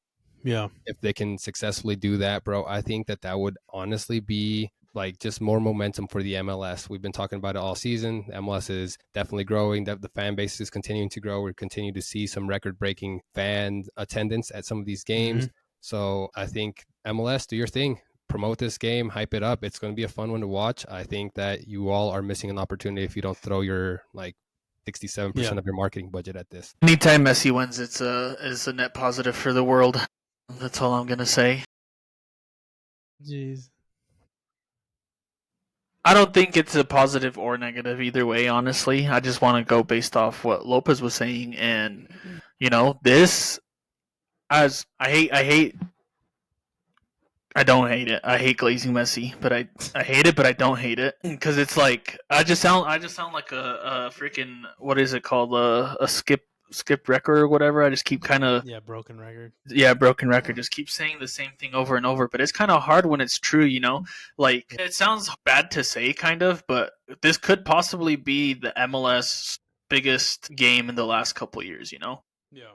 Yeah. If they can successfully do that, bro, I think that would honestly be like just more momentum for the MLS. We've been talking about it all season. MLS is definitely growing. The fan base is continuing to grow. We're continuing to see some record-breaking fan attendance at some of these games. Mm-hmm. So I think MLS, do your thing. Promote this game, hype it up. It's going to be a fun one to watch. I think that you all are missing an opportunity if you don't throw your 67% of your marketing budget at this. Anytime Messi wins, it's a net positive for the world. That's all I'm gonna say. Jeez. I don't think it's a positive or negative either way, honestly. I just want to go based off what Lopez was saying, and this, as I don't hate it. I hate glazing Messi, but I hate it, but I don't hate it because it's like I just sound like a freaking, what is it called, a skipped record or whatever. I just keep kind of broken record. broken record. Just keep saying the same thing over and over. But it's kind of hard when it's true, you know. Like it sounds bad to say, kind of, but this could possibly be the MLS biggest game in the last couple years. You know. Yeah.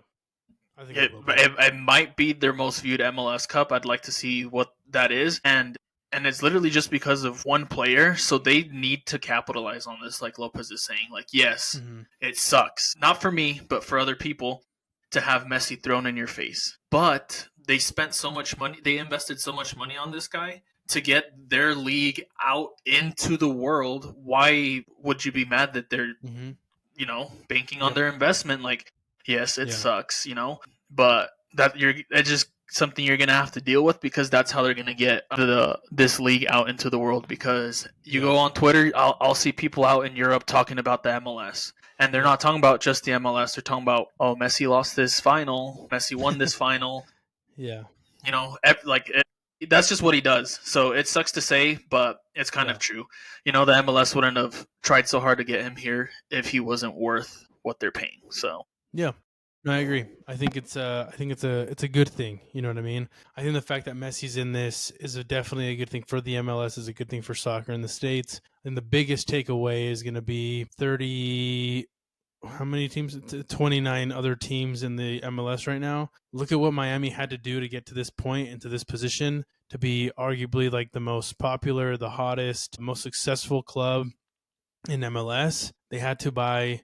I think it might be their most viewed MLS Cup. I'd like to see what that is, and it's literally just because of one player. So they need to capitalize on this, like Lopez is saying. Like, yes, it sucks, not for me, but for other people, to have Messi thrown in your face. But they spent so much money, they invested so much money on this guy to get their league out into the world. Why would you be mad that they're, you know, banking on their investment? Like, yes, it sucks, you know, but it's just something you're gonna have to deal with, because that's how they're gonna get this league out into the world. Because you go on Twitter, I'll see people out in Europe talking about the MLS, and they're not talking about just the MLS. They're talking about, oh, Messi lost this final, Messi won this final. Yeah, you know, that's just what he does. So it sucks to say, but it's kind of true. You know, the MLS wouldn't have tried so hard to get him here if he wasn't worth what they're paying. So yeah, no, I agree. I think it's a good thing. You know what I mean? I think the fact that Messi's in this is definitely a good thing for the MLS. Is a good thing for soccer in the States. And the biggest takeaway is going to be 30. How many teams? 29 other teams in the MLS right now. Look at what Miami had to do to get to this point and to this position to be arguably like the most popular, the hottest, most successful club in MLS. They had to buy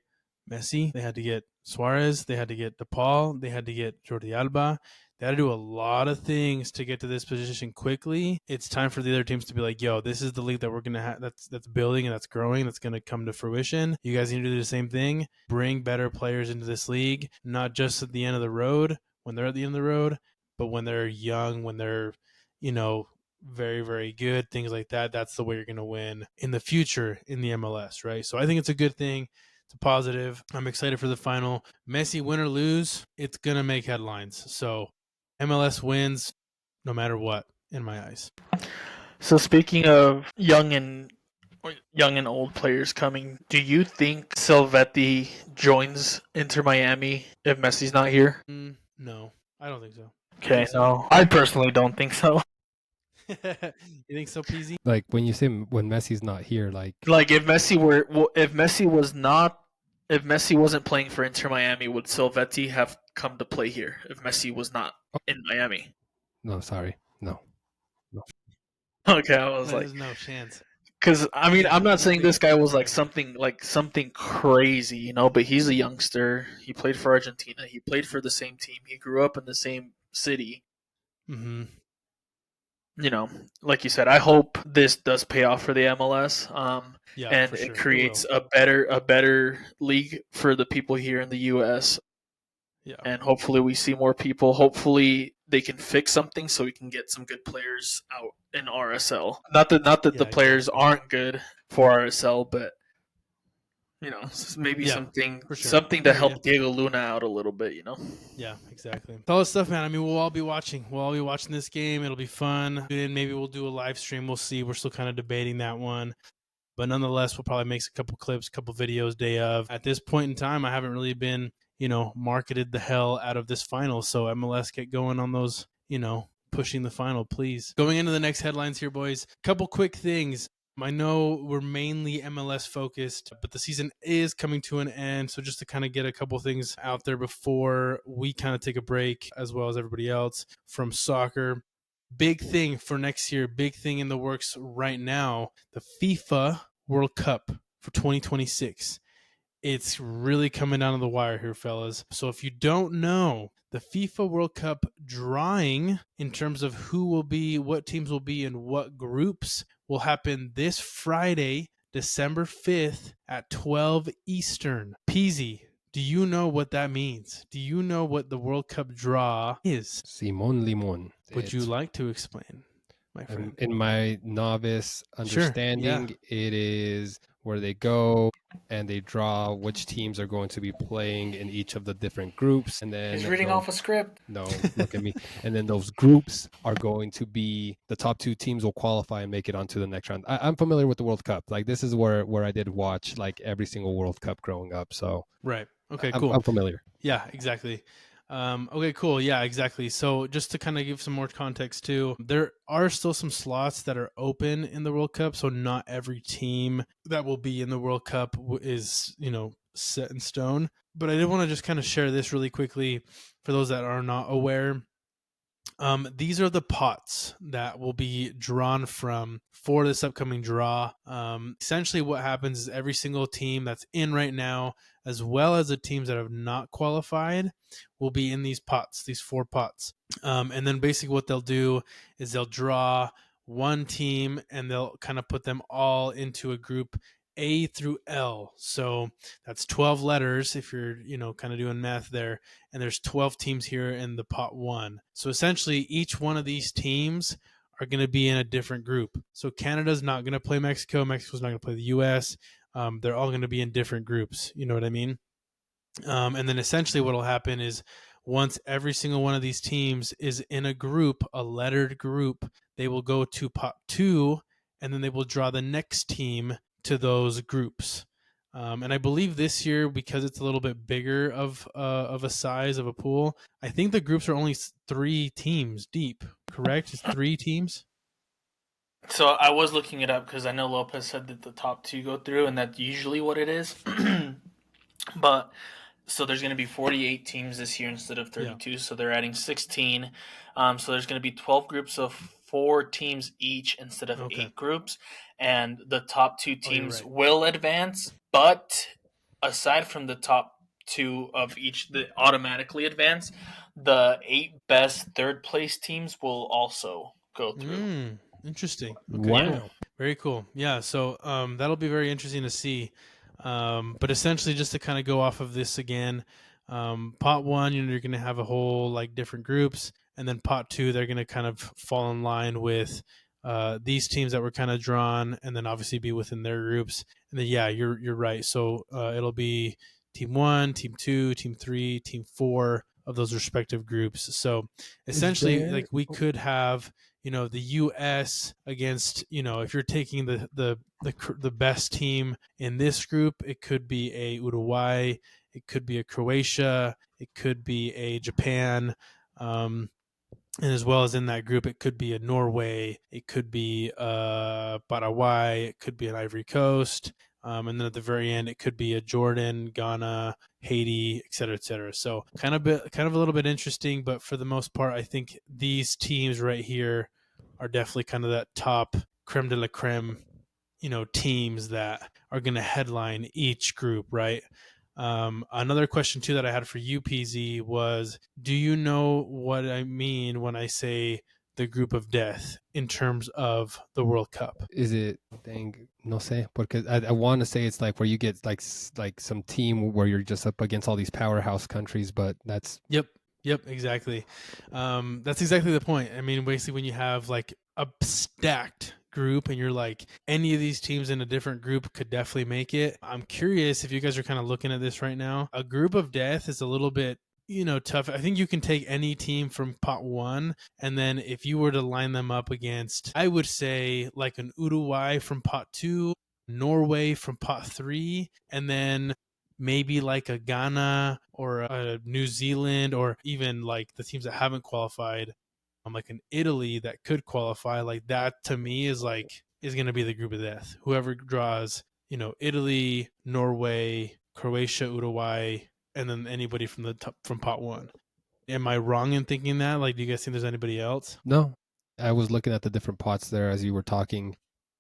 Messi. They had to get Suarez. They had to get DePaul. They had to get Jordi Alba. They had to do a lot of things to get to this position quickly. It's time for the other teams to be like, yo, this is the league that we're going to have that's building and that's growing, that's going to come to fruition. You guys need to do the same thing. Bring better players into this league, not just at the end of the road, when they're at the end of the road, but when they're young, when they're, you know, very, very good, things like that. That's the way you're going to win in the future in the MLS, right? So I think it's a good thing. It's a positive. I'm excited for the final. Messi, win or lose, it's going to make headlines. So MLS wins no matter what, in my eyes. So speaking of young and old players coming, do you think Silvetti joins Inter Miami if Messi's not here? No, I don't think so. Okay, no. I personally don't think so. You think so, PZ? Like when you say when Messi's not here, like if Messi wasn't playing for Inter Miami, would Silvetti have come to play here if Messi was not in Miami? No, sorry, no. Okay, I was There's no chance. Because I mean, I'm not saying this guy was like something crazy, you know, but he's a youngster. He played for Argentina. He played for the same team. He grew up in the same city. Mm-hmm. You know, like you said, I hope this does pay off for the MLS. And it creates a better league for the people here in the U.S. Yeah. And hopefully we see more people. Hopefully they can fix something so we can get some good players out in RSL. Not that the players aren't good for RSL, but you know, maybe something to help Diego Luna out a little bit, you know? Yeah, exactly. Solid stuff, man. I mean, we'll all be watching. We'll all be watching this game. It'll be fun. And maybe we'll do a live stream. We'll see. We're still kind of debating that one. But nonetheless, we'll probably make a couple clips, a couple videos day of. At this point in time, I haven't really been, you know, marketed the hell out of this final. So MLS, get going on those, you know, pushing the final, please. Going into the next headlines here, boys. Couple quick things. I know we're mainly MLS focused, but the season is coming to an end. So just to kind of get a couple things out there before we kind of take a break, as well as everybody else from soccer. Big thing for next year, big thing in the works right now, the FIFA World Cup for 2026. It's really coming down to the wire here, fellas. So if you don't know, the FIFA World Cup drawing in terms of who will be, what teams will be in what groups will happen this Friday, December 5th at 12 Eastern. Peasy, do you know what that means? Do you know what the World Cup draw is? Simon Limon. Would you like to explain, my friend? In my novice understanding, it is where they go and they draw which teams are going to be playing in each of the different groups. And then he's reading off a script. No, look at me. And then those groups are going to be the top two teams will qualify and make it onto the next round. I'm familiar with the World Cup. Like this is where I did watch like every single World Cup growing up. So right. Okay, I'm, cool. I'm familiar. Yeah, exactly. Okay, cool. Yeah, exactly. So just to kind of give some more context too, there are still some slots that are open in the World Cup. So not every team that will be in the World Cup is, set in stone. But I did want to just kind of share this really quickly for those that are not aware. These are the pots that will be drawn from for this upcoming draw. Essentially, what happens is every single team that's in right now, as well as the teams that have not qualified, will be in these pots, these 4 pots. And then basically, what they'll do is they'll draw one team and they'll kind of put them all into a group A through L. So that's 12 letters if you're, kind of doing math there, and there's 12 teams here in the pot 1. So essentially each one of these teams are going to be in a different group. So Canada's not going to play Mexico, Mexico's not going to play the US. They're all going to be in different groups, you know what I mean? And then essentially what will happen is once every single one of these teams is in a group, a lettered group, they will go to pot 2, and then they will draw the next team to those groups. And I believe this year, because it's a little bit bigger of a size of a pool, I think the groups are only 3 teams deep. Correct? It's 3 teams. So I was looking it up because I know Lopez said that the top 2 go through, and that's usually what it is. But so there's going to be 48 teams this year instead of 32. Yeah. So they're adding 16. So there's going to be 12 groups of 4 teams each instead of 8 groups. And the top 2 teams will advance. But aside from the top 2 of each that automatically advance, the 8 best third place teams will also go through. Interesting. Okay, Wow. cool. Very cool. Yeah, so that'll be very interesting to see. But essentially, just to kind of go off of this again, pot 1, you're going to have a whole different groups, and then pot 2, they're going to kind of fall in line with these teams that were kind of drawn, and then obviously be within their groups. And then you're right. So it'll be team 1, team 2, team 3, team 4 of those respective groups. So essentially, we could have the U.S. against, if you're taking the best team in this group, it could be a Uruguay, it could be a Croatia, it could be a Japan, and as well as in that group, it could be a Norway, it could be Paraguay, it could be an Ivory Coast, and then at the very end, it could be a Jordan, Ghana, Haiti, et cetera, et cetera. So kind of a little bit interesting, but for the most part, I think these teams right here are definitely kind of that top creme de la creme, teams that are going to headline each group, right? Another question too that I had for you, PZ, was, do you know what I mean when I say the group of death in terms of the World Cup? Is it no sé, porque I want to say it's like where you get like some team where you're just up against all these powerhouse countries, but that's Yep, exactly. That's exactly the point. I mean, basically, when you have like a stacked group and you're like, any of these teams in a different group could definitely make it. I'm curious if you guys are kind of looking at this right now. A group of death is a little bit, tough. I think you can take any team from pot 1, and then if you were to line them up against, I would say like an Uruguay from pot 2, Norway from pot 3, and then maybe like a Ghana or a New Zealand, or even like the teams that haven't qualified, like an Italy that could qualify. Like that to me is going to be the group of death. Whoever draws, Italy, Norway, Croatia, Uruguay, and then anybody from the top, from pot 1. Am I wrong in thinking that? Like, do you guys think there's anybody else? No. I was looking at the different pots there as you were talking,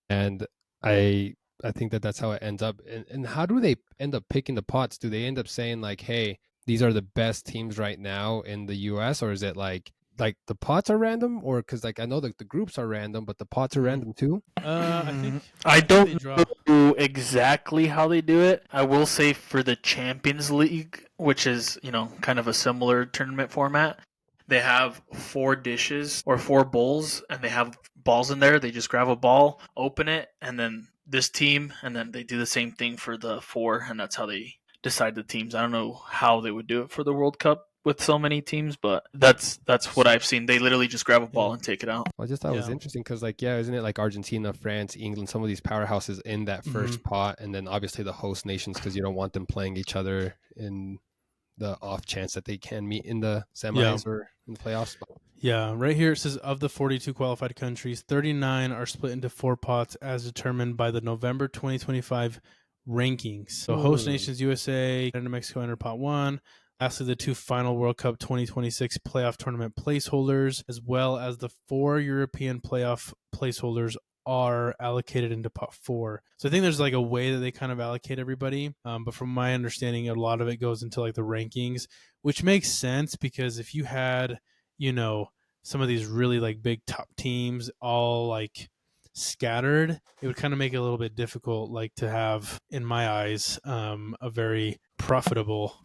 and I think that's how it ends up. And how do they end up picking the pots? Do they end up saying like, hey, these are the best teams right now in the US, or is it like the pots are random, or because I know that the groups are random, but the pots are random too? I don't know exactly how they do it. I will say for the Champions League, which is, kind of a similar tournament format, they have 4 dishes or 4 bowls, and they have balls in there. They just grab a ball, open it, and then this team, and then they do the same thing for the 4, and that's how they decide the teams. I don't know how they would do it for the World Cup with so many teams, but that's what I've seen. They literally just grab a ball and take it out. Well, I just thought it was interesting because, like, yeah, isn't it like Argentina, France, England, some of these powerhouses in that first pot, and then obviously the host nations because you don't want them playing each other in the off chance that they can meet in the semis or in the playoffs. Yeah, right here it says of the 42 qualified countries, 39 are split into 4 pots as determined by the November 2025 rankings. So host nations USA, Canada, Mexico enter pot 1. Lastly, the 2 final World Cup 2026 playoff tournament placeholders, as well as the 4 European playoff placeholders are allocated into pot 4. So I think there's like a way that they kind of allocate everybody. But from my understanding, a lot of it goes into like the rankings, which makes sense because if you had, you know, some of these really like big top teams all like scattered, it would kind of make it a little bit difficult, like to have, in my eyes, a very profitable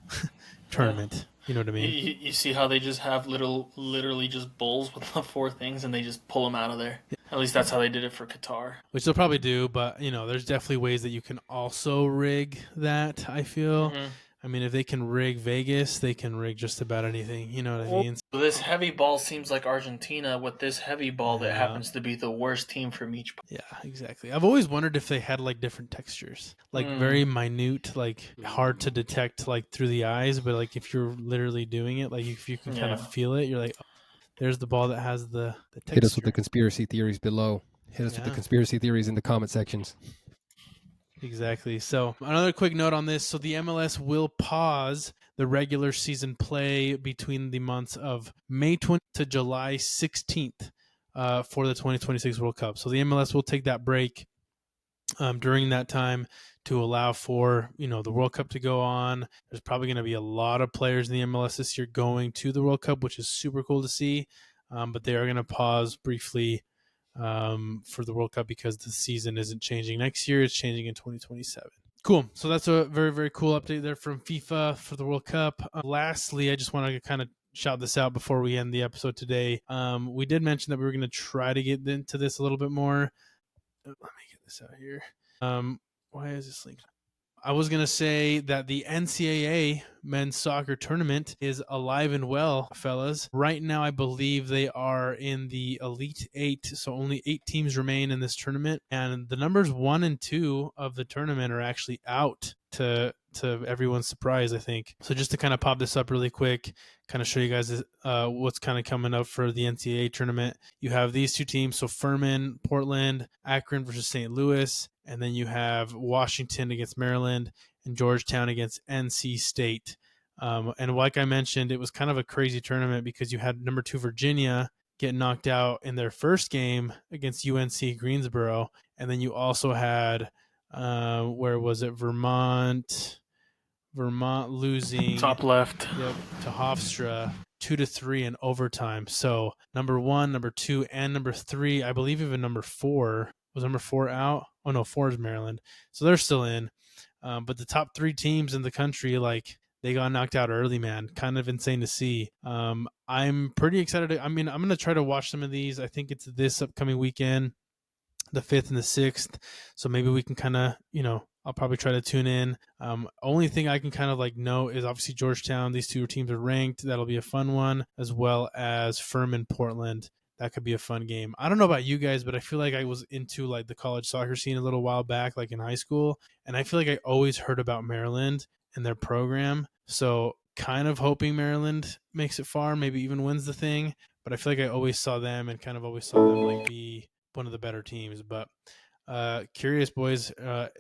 tournament. You know what I mean? You see how they just have literally just bowls with the 4 things and they just pull them out of there. At least that's how they did it for Qatar. Which they'll probably do, but you know, there's definitely ways that you can also rig that, I feel. I mean, if they can rig Vegas, they can rig just about anything. You know what I mean? So this heavy ball seems like Argentina with this heavy ball that happens to be the worst team from each. Yeah, exactly. I've always wondered if they had like different textures, like very minute, like hard to detect like through the eyes, but like if you're literally doing it, like if you can kind of feel it, you're like, oh, there's the ball that has the texture. Hit us with the conspiracy theories below. Hit us with the conspiracy theories in the comment sections. Exactly. So another quick note on this. So the MLS will pause the regular season play between the months of May 20th to July 16th for the 2026 World Cup. So the MLS will take that break during that time to allow for, you know, the World Cup to go on. There's probably going to be a lot of players in the MLS this year going to the World Cup, which is super cool to see. But they are going to pause briefly for the World Cup because the season isn't changing next year. It's changing in 2027. Cool. So that's a very, very cool update there from FIFA for the World Cup. Lastly, I just want to kind of shout this out before we end the episode today. We did mention that we were going to try to get into this a little bit more. Let me get this out here. Why is this link? I was going to say that the NCAA men's soccer tournament is alive and well, fellas. Right now, I believe they are in the Elite 8, so only 8 teams remain in this tournament. And the numbers 1 and 2 of the tournament are actually out to everyone's surprise, I think. So just to kind of pop this up really quick, kind of show you guys what's kind of coming up for the NCAA tournament. You have these 2 teams, so Furman, Portland, Akron versus St. Louis, and then you have Washington against Maryland and Georgetown against NC State. And like I mentioned, it was kind of a crazy tournament because you had number 2 Virginia get knocked out in their first game against UNC Greensboro, and then you also had where was it? Vermont losing top left to Hofstra 2-3 in overtime. So number 1, number 2, and number 3, I believe even number 4 was number 4 out. Oh no, 4 is Maryland, so they're still in. But the top 3 teams in the country, like, they got knocked out early, man. Kind of insane to see. I'm pretty excited. I'm going to try to watch some of these. I think it's this upcoming weekend, the 5th and the 6th. So maybe we can kind of, you know, I'll probably try to tune in. Only thing I can kind of like know is obviously Georgetown. These 2 teams are ranked. That'll be a fun one, as well as Furman, Portland. That could be a fun game. I don't know about you guys, but I feel like I was into like the college soccer scene a little while back, like in high school. And I feel like I always heard about Maryland and their program. So kind of hoping Maryland makes it far, maybe even wins the thing. But I feel like I always saw them and kind of always saw them like be one of the better teams. But curious, boys,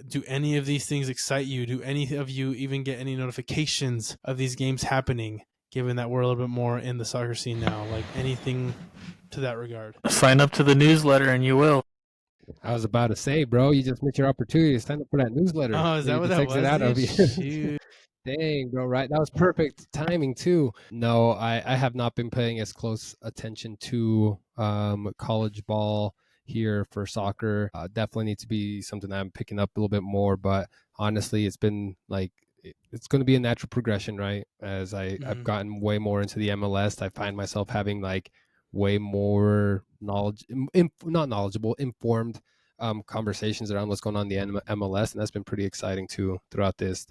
do any of these things excite you? Do any of you even get any notifications of these games happening, given that we're a little bit more in the soccer scene now? Like anything to that regard? Sign up to the newsletter and you will. I was about to say, bro, you just missed your opportunity to sign up for that newsletter. Oh, is that what that was? Out of you. Dang, bro, right? That was perfect timing, too. No, I have not been paying as close attention to college ball here for soccer. Definitely needs to be something that I'm picking up a little bit more, but honestly, it's been like, it's going to be a natural progression, right? As I've gotten way more into the MLS, I find myself having like way more informed conversations around what's going on in the MLS, and that's been pretty exciting too throughout this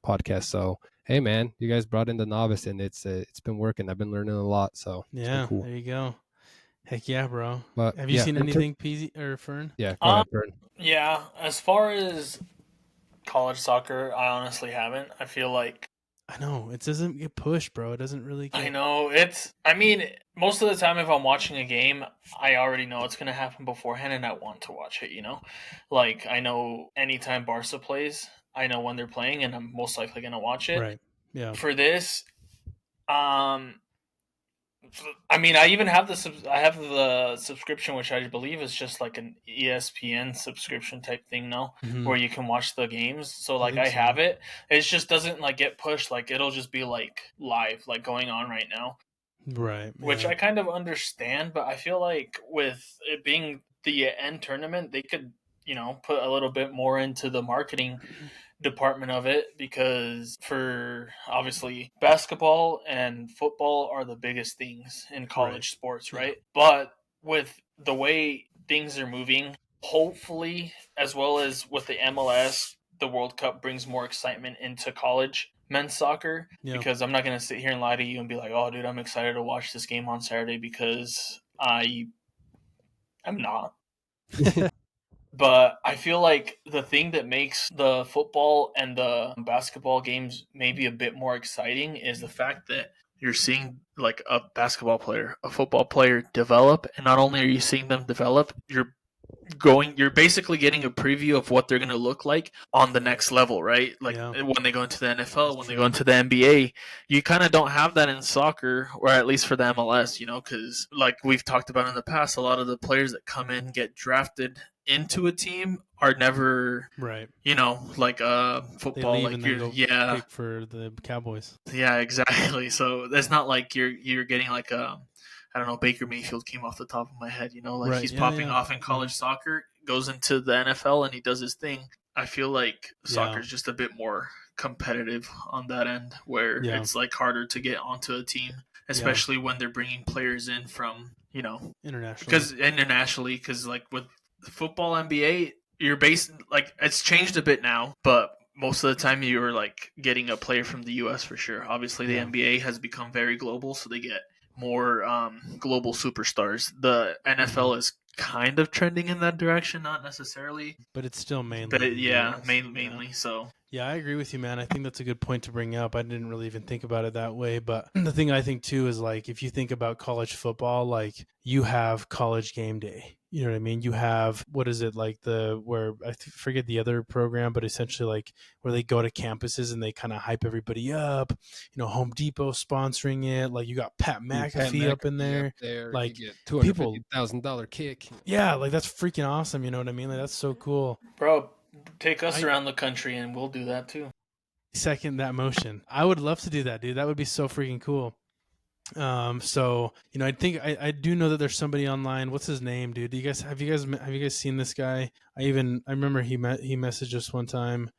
podcast. So Hey man, you guys brought in the novice, and it's been working. I've been learning a lot, so it's been Yeah, cool. there you go. Heck yeah, bro. But Have you seen anything, Peasy or Fern? yeah, go ahead, Fern. Yeah, as far as college soccer, I honestly haven't. I feel like I know it doesn't get pushed, bro. It doesn't really I get. know it's. I mean, most of the time, if I'm watching a game, I already know it's going to happen beforehand, and I want to watch it. Like I know anytime Barca plays, I know when they're playing, and I'm most likely going to watch it. Right. Yeah. For this, um, I mean, I even have I have the subscription, which I believe is just like an ESPN subscription type thing now, Mhm. where you can watch the games. So like think I so. have it. It just doesn't like get pushed. Like it'll just be like live, like going on right now, Right. which Yeah. I kind of understand. But I feel like with it being the end tournament, they could put a little bit more into the marketing department of it, because for obviously basketball and football are the biggest things in college Right. sports, Yeah. right? But with the way things are moving, hopefully, as well as with the MLS, the World Cup brings more excitement into college men's soccer. Yeah. Because I'm not going to sit here and lie to you and be like, oh, dude, I'm excited to watch this game on Saturday, because I am not. But I feel like the thing that makes the football and the basketball games maybe a bit more exciting is the fact that you're seeing like a basketball player, a football player develop, and not only are you seeing them develop, you're basically getting a preview of what they're going to look like on the next level, right? Like Yeah. when they go into the NFL, That's when they true. go into the NBA, you kind of don't have that in soccer, or at least for the MLS, because like we've talked about in the past, a lot of the players that come in, get drafted into a team are never, Right. like They football, leave like and then go yeah, pick for the Cowboys. yeah, exactly. So it's not like you're getting like I don't know, Baker Mayfield came off the top of my head, like Right. he's Yeah. popping Yeah. off in college soccer, goes into the NFL and he does his thing. I feel like soccer Yeah. is just a bit more competitive on that end, where Yeah. it's like harder to get onto a team, especially when they're bringing players in from, Internationally. because like with football, NBA, you're based like it's changed a bit now, but most of the time you're like getting a player from the US for sure. Obviously the Yeah. NBA has become very global, so they get more global superstars. The NFL is kind of trending in that direction, not necessarily, But it's still mainly. but in the yeah, US. mainly. So Yeah, I agree with you, man. I think that's a good point to bring up. I didn't really even think about it that way. But the thing I think too is like if you think about college football, like you have college game day. You know what I mean? You have what is it like where forget the other program, but essentially like where they go to campuses and they kind of hype everybody up. Home Depot sponsoring it. Like you got Pat McAfee up in there. Like you get people, $250,000 kick. yeah, like that's freaking awesome. You know what I mean? Like that's so cool. bro, take us I around the country and we'll do that too. second that motion. I would love to do that, dude. That would be so freaking cool. So I think I do know that there's somebody online. What's his name, dude? Do you guys have you guys seen this guy? I remember he messaged us one time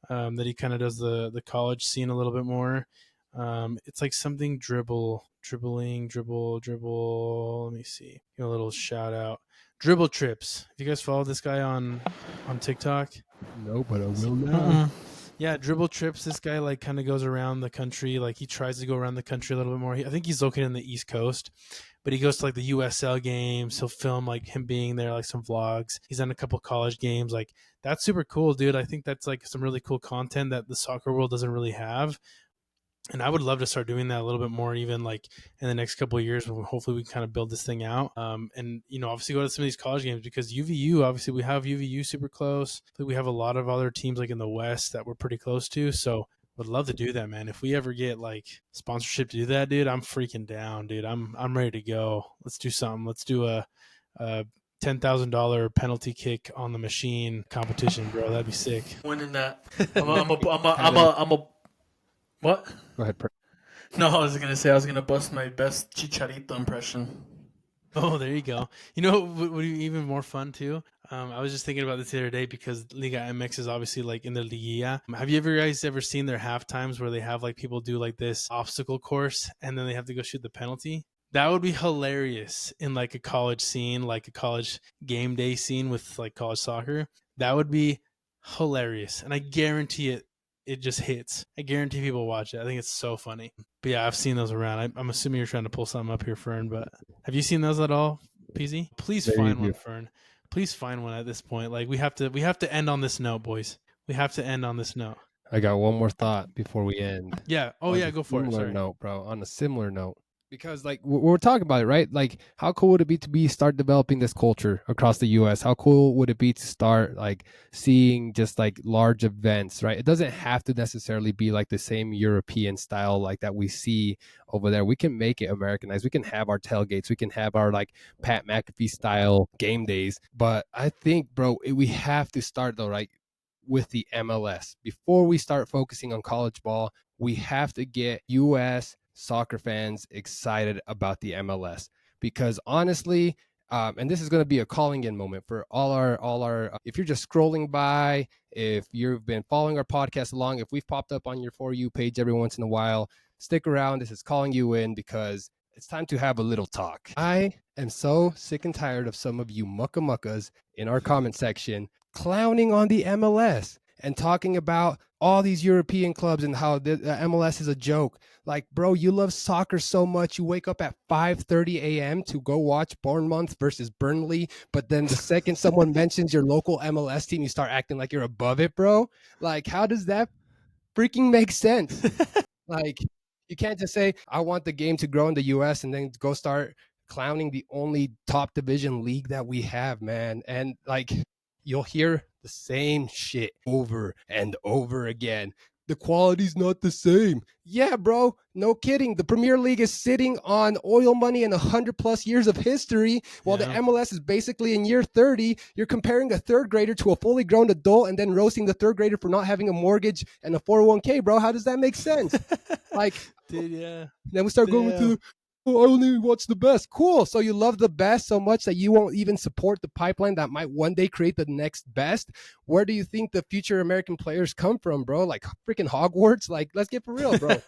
that he kind of does the college scene a little bit more. It's like something dribbling, dribble. Let me see. Give a little shout out. Dribble trips. Have you guys followed this guy on TikTok? No, but I will now. Yeah, dribble trips. This guy like kind of goes around the country. Like he tries to go around the country a little bit more. I think he's located in the East Coast, but he goes to like the USL games. He'll film like him being there, like some vlogs. He's done a couple college games. Like that's super cool, dude. I think that's like some really cool content that the soccer world doesn't really have. And I would love to start doing that a little bit more, even like in the next couple of years. Hopefully, we can kind of build this thing out. And obviously, go to some of these college games because UVU. Obviously, we have UVU super close. We have a lot of other teams like in the West that we're pretty close to. So, would love to do that, man. If we ever get like sponsorship to do that, dude, I'm freaking down, dude. I'm ready to go. Let's do something. Let's do a $10,000 penalty kick on the machine competition, bro. That'd be sick. Winning that, I'm a what? Go ahead. No, I was gonna say I was gonna bust my best Chicharito impression. Oh, there you go. You know what would be even more fun too? I was just thinking about this the other day because Liga MX is obviously like in the Liguilla. Have you guys ever seen their half times where they have like people do like this obstacle course and then they have to go shoot the penalty? That would be hilarious in like a college scene, like a college game day scene with like college soccer. That would be hilarious. And I guarantee it, it just hits. I guarantee people watch it. I think it's so funny. But yeah, I've seen those around. I'm assuming you're trying to pull something up here, Fern. But have you seen those at all, PZ? Please Very find one, good. Fern. Please find one at this point. Like we have to end on this note, boys. We have to end on this note. I got one more thought before we end. Yeah. Oh On yeah, a go for it. similar Sorry. note, bro. On a similar note, because like we're talking about it, right? Like, how cool would it be to start developing this culture across the U.S.? How cool would it be to start like seeing just like large events, right? It doesn't have to necessarily be like the same European style like that we see over there. We can make it Americanized. We can have our tailgates. We can have our like Pat McAfee style game days. But I think, bro, we have to start though, right? With the MLS before we start focusing on college ball. We have to get US soccer fans excited about the MLS because honestly, and this is going to be a calling in moment for all our if you're just scrolling by, if you've been following our podcast along, if we've popped up on your For You page every once in a while, stick around. This is calling you in because it's time to have a little talk. I am so sick and tired of some of you muckamuckas in our comment section clowning on the MLS and talking about all these European clubs and how the MLS is a joke. Like, bro, you love soccer so much. You wake up at 5:30 a.m. to go watch Bournemouth versus Burnley. But then the second someone mentions your local MLS team, you start acting like you're above it, bro. Like, how does that freaking make sense? Like, you can't just say, I want the game to grow in the US and then go start clowning the only top division league that we have, man. And like, you'll hear the same shit over and over again. The quality's not the same. Yeah, bro. No kidding. The Premier League is sitting on oil money and 100+ years of history, while the MLS is basically in year 30. You're comparing a third grader to a fully grown adult and then roasting the third grader for not having a mortgage and a 401k, bro. How does that make sense? Like, Dude, yeah. then we start going to, oh, I only watch the best. Cool. So you love the best so much that you won't even support the pipeline that might one day create the next best. Where do you think the future American players come from, bro? Like freaking Hogwarts? Like, let's get for real, bro.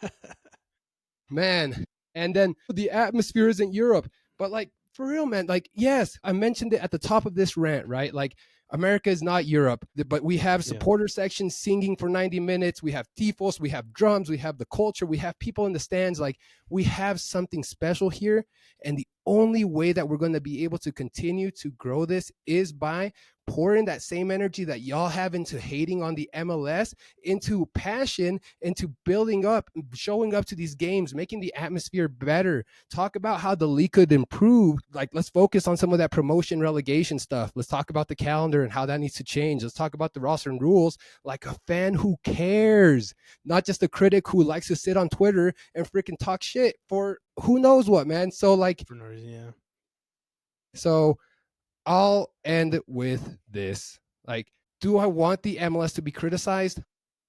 Man. And then the atmosphere isn't Europe. But like, for real, man. Like, yes, I mentioned it at the top of this rant, right? Like, America is not Europe, but we have supporter sections singing for 90 minutes. We have tifos, we have drums, we have the culture, we have people in the stands. Like, we have something special here. And the only way that we're going to be able to continue to grow this is by pouring that same energy that y'all have into hating on the MLS into passion, into building up, showing up to these games, making the atmosphere better. Talk about how the league could improve. Like, let's focus on some of that promotion relegation stuff. Let's talk about the calendar and how that needs to change. Let's talk about the roster and rules like a fan who cares, not just a critic who likes to sit on Twitter and freaking talk shit for who knows what, man. So like, so I'll end with this. Like, do I want the MLS to be criticized?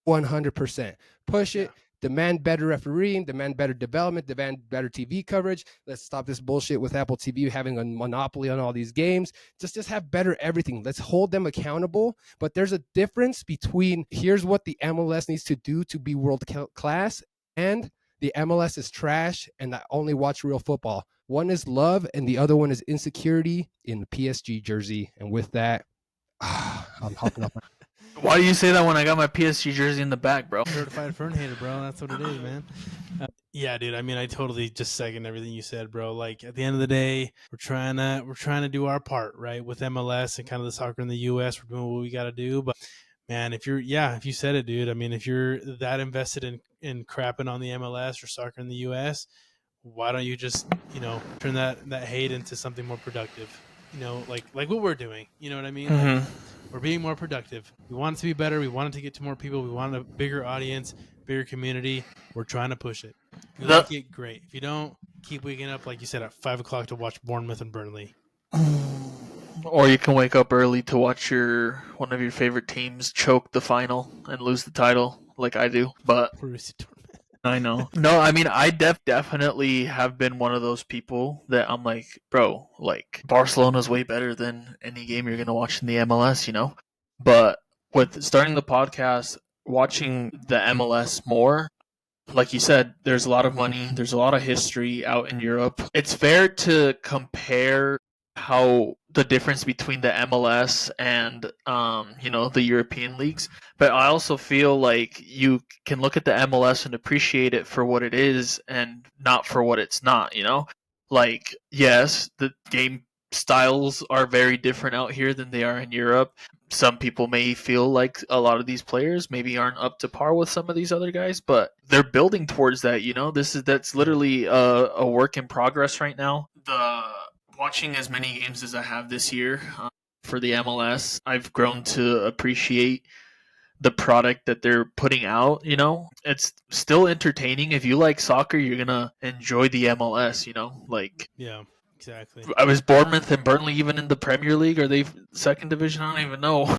100%. Push it. Demand better refereeing, demand better development, demand better TV coverage. Let's stop this bullshit with Apple TV having a monopoly on all these games. Just have better everything. Let's hold them accountable. But there's a difference between here's what the MLS needs to do to be world class and the MLS is trash and I only watch real football. One is love and the other one is insecurity in the PSG jersey. And with that, I'm hopping up. Why do you say that when I got my PSG jersey in the back, bro? Certified Fern hater, bro. That's what it is, man. Yeah, dude. I mean, I totally just second everything you said, bro. Like, at the end of the day, we're trying to do our part, right, with MLS and kind of the soccer in the U.S. We're doing what we got to do, but man, if you said it, dude. I mean, if you're that invested in crapping on the MLS or soccer in the U.S., why don't you just turn that hate into something more productive? Like what we're doing. You know what I mean? Mm-hmm. Like, we're being more productive. We want it to be better. We want it to get to more people. We want a bigger audience, bigger community. We're trying to push it. If you like it, great. If you don't, keep waking up, like you said, at 5 o'clock to watch Bournemouth and Burnley. Or you can wake up early to watch one of your favorite teams choke the final and lose the title, like I do. But I know. No, I mean, I definitely have been one of those people that I'm like, bro, like, Barcelona's way better than any game you're going to watch in the MLS, But with starting the podcast, watching the MLS more, like you said, there's a lot of money, there's a lot of history out in Europe. It's fair to compare how the difference between the MLS and the European leagues. But I also feel like you can look at the MLS and appreciate it for what it is and not for what it's not. Like, yes, the game styles are very different out here than they are in Europe. Some people may feel like a lot of these players maybe aren't up to par with some of these other guys, but they're building towards that. That's literally a work in progress right now. Watching as many games as I have this year for the MLS, I've grown to appreciate the product that they're putting out. It's still entertaining. If you like soccer, you're gonna enjoy the MLS. Like, Yeah, exactly. I was Bournemouth and Burnley even in the Premier League. Are they second division? I don't even know.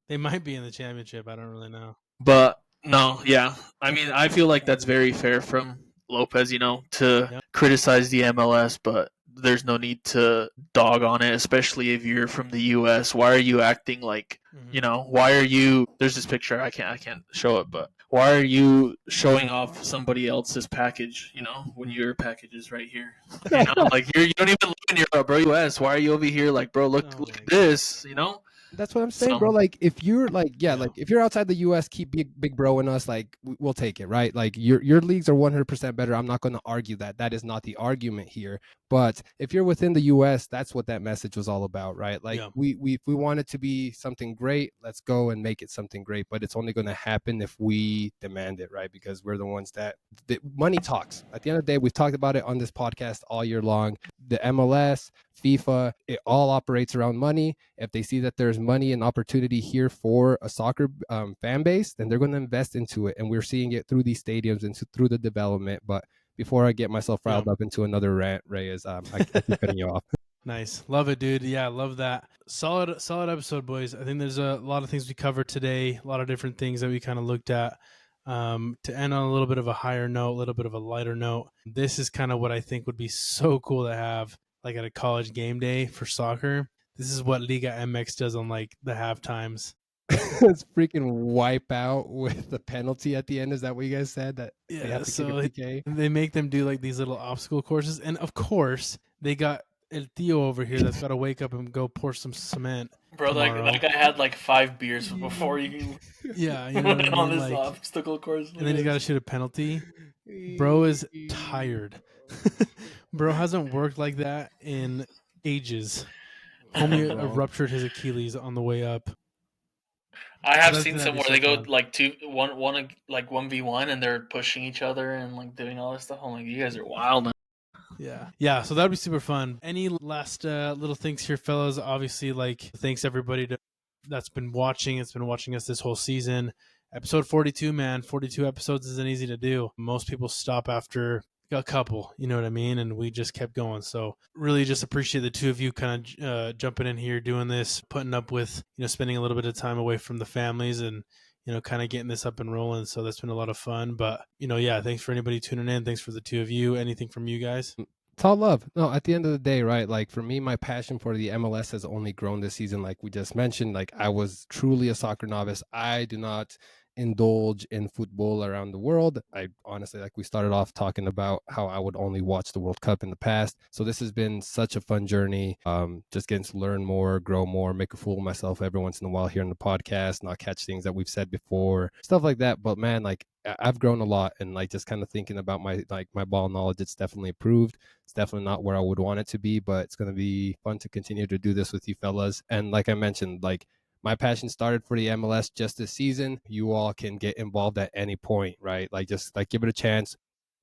They might be in the championship. I don't really know. But no, yeah. I mean, I feel like that's very fair from Lopez, to criticize the MLS, but there's no need to dog on it, especially if you're from the US. Why are you acting like, why are you there's this picture, I can't show it, but why are you showing off somebody else's package, when your package is right here? Like you don't even live in Europe, bro. US. Why are you over here like, bro, look at this, That's what I'm saying, bro. Like, if you're like, like if you're outside the U.S., keep big bro in us. Like, we'll take it, right? Like, your leagues are 100% better. I'm not going to argue that. That is not the argument here. But if you're within the U.S., that's what that message was all about, right? Like, we if we want it to be something great, let's go and make it something great. But it's only going to happen if we demand it, right? Because we're the ones that the money talks. At the end of the day, we've talked about it on this podcast all year long. The MLS, FIFA, it all operates around money. If they see that there's money and opportunity here for a soccer fan base, then they're going to invest into it. And we're seeing it through these stadiums and through the development. But before I get myself riled up into another rant, Reyes, I keep cutting you off. Nice. Love it, dude. Yeah, love that. Solid episode, boys. I think there's a lot of things we covered today, a lot of different things that we kind of looked at. To end on a little bit of a higher note, a little bit of a lighter note, this is kind of what I think would be so cool to have like at a college game day for soccer. This is what Liga MX does on like the half times. It's freaking wipe out with the penalty at the end. Is that what you guys said? That they have to kick a PK? They make them do like these little obstacle courses. And of course, they got El Tio over here that's got to wake up and go pour some cement. Bro, that guy had like 5 beers before you went on this like, obstacle course. And then he's got to shoot a penalty. Bro is tired. Bro hasn't worked like that in ages. Homie ruptured his Achilles on the way up. I have seen some where they go like 1v1 and they're pushing each other and like doing all this stuff. I'm like, you guys are wild. Yeah. So that'd be super fun. Any last little things here, fellas? Obviously, like thanks everybody that's been watching. It's been watching us this whole season. Episode 42, man. 42 episodes isn't easy to do. Most people stop after a couple, you know what I mean? And we just kept going. So really just appreciate the two of you kind of jumping in here, doing this, putting up with, spending a little bit of time away from the families and, kind of getting this up and rolling. So that's been a lot of fun. But, thanks for anybody tuning in. Thanks for the two of you. Anything from you guys? It's all love. No, at the end of the day, right? Like for me, my passion for the MLS has only grown this season. Like we just mentioned, like I was truly a soccer novice. I do not indulge in football around the world. I honestly, like we started off talking about how I would only watch the World Cup in the past. So this has been such a fun journey. Just getting to learn more, grow more, make a fool of myself every once in a while here in the podcast, not catch things that we've said before, stuff like that. But man, like I've grown a lot, and like just kind of thinking about my ball knowledge, it's definitely improved. It's definitely not where I would want it to be, but it's going to be fun to continue to do this with you fellas. And like I mentioned, like my passion started for the MLS just this season. You all can get involved at any point, right? Like just like give it a chance.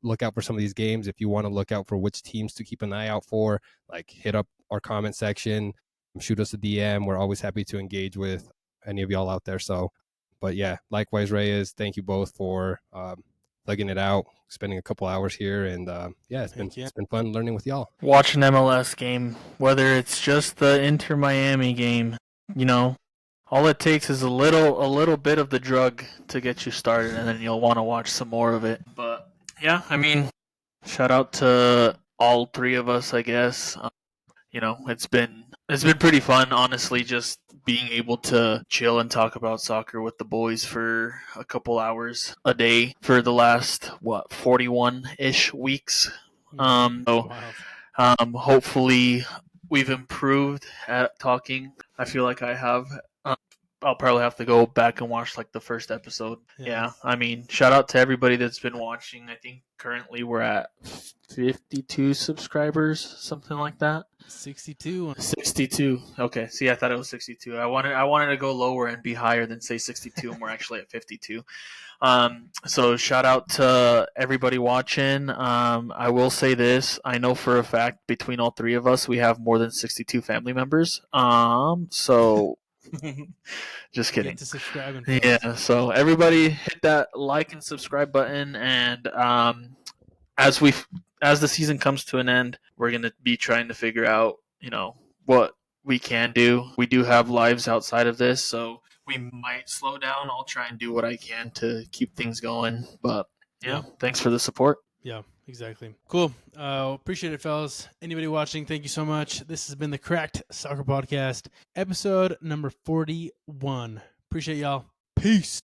Look out for some of these games. If you want to look out for which teams to keep an eye out for, like hit up our comment section, shoot us a DM. We're always happy to engage with any of y'all out there. So, but yeah, likewise, Reyes, thank you both for thugging it out, spending a couple hours here, and it's been fun learning with y'all. Watch an MLS game, whether it's just the Inter Miami game, all it takes is a little bit of the drug to get you started, and then you'll want to watch some more of it. But yeah, I mean, shout out to all three of us, I guess. It's been pretty fun, honestly, just being able to chill and talk about soccer with the boys for a couple hours a day for the last 41-ish weeks. Hopefully we've improved at talking. I feel like I have. I'll probably have to go back and watch like the first episode. Yeah, I mean, shout out to everybody that's been watching. I think currently we're at 52 subscribers, something like that. 62. 62. Okay. See, I thought it was 62. I wanted to go lower and be higher than say 62, and we're actually at 52. So shout out to everybody watching. I will say this: I know for a fact between all three of us, we have more than 62 family members. So just kidding. Get to subscribing. Yeah. So everybody hit that like and subscribe button, and as the season comes to an end, we're gonna be trying to figure out, what we can do. We do have lives outside of this, so we might slow down. I'll try and do what I can to keep things going. But yeah. Thanks for the support. Yeah, exactly. Cool. Appreciate it, fellas. Anybody watching, thank you so much. This has been the Cracked Soccer Podcast, episode number 41. Appreciate y'all. Peace.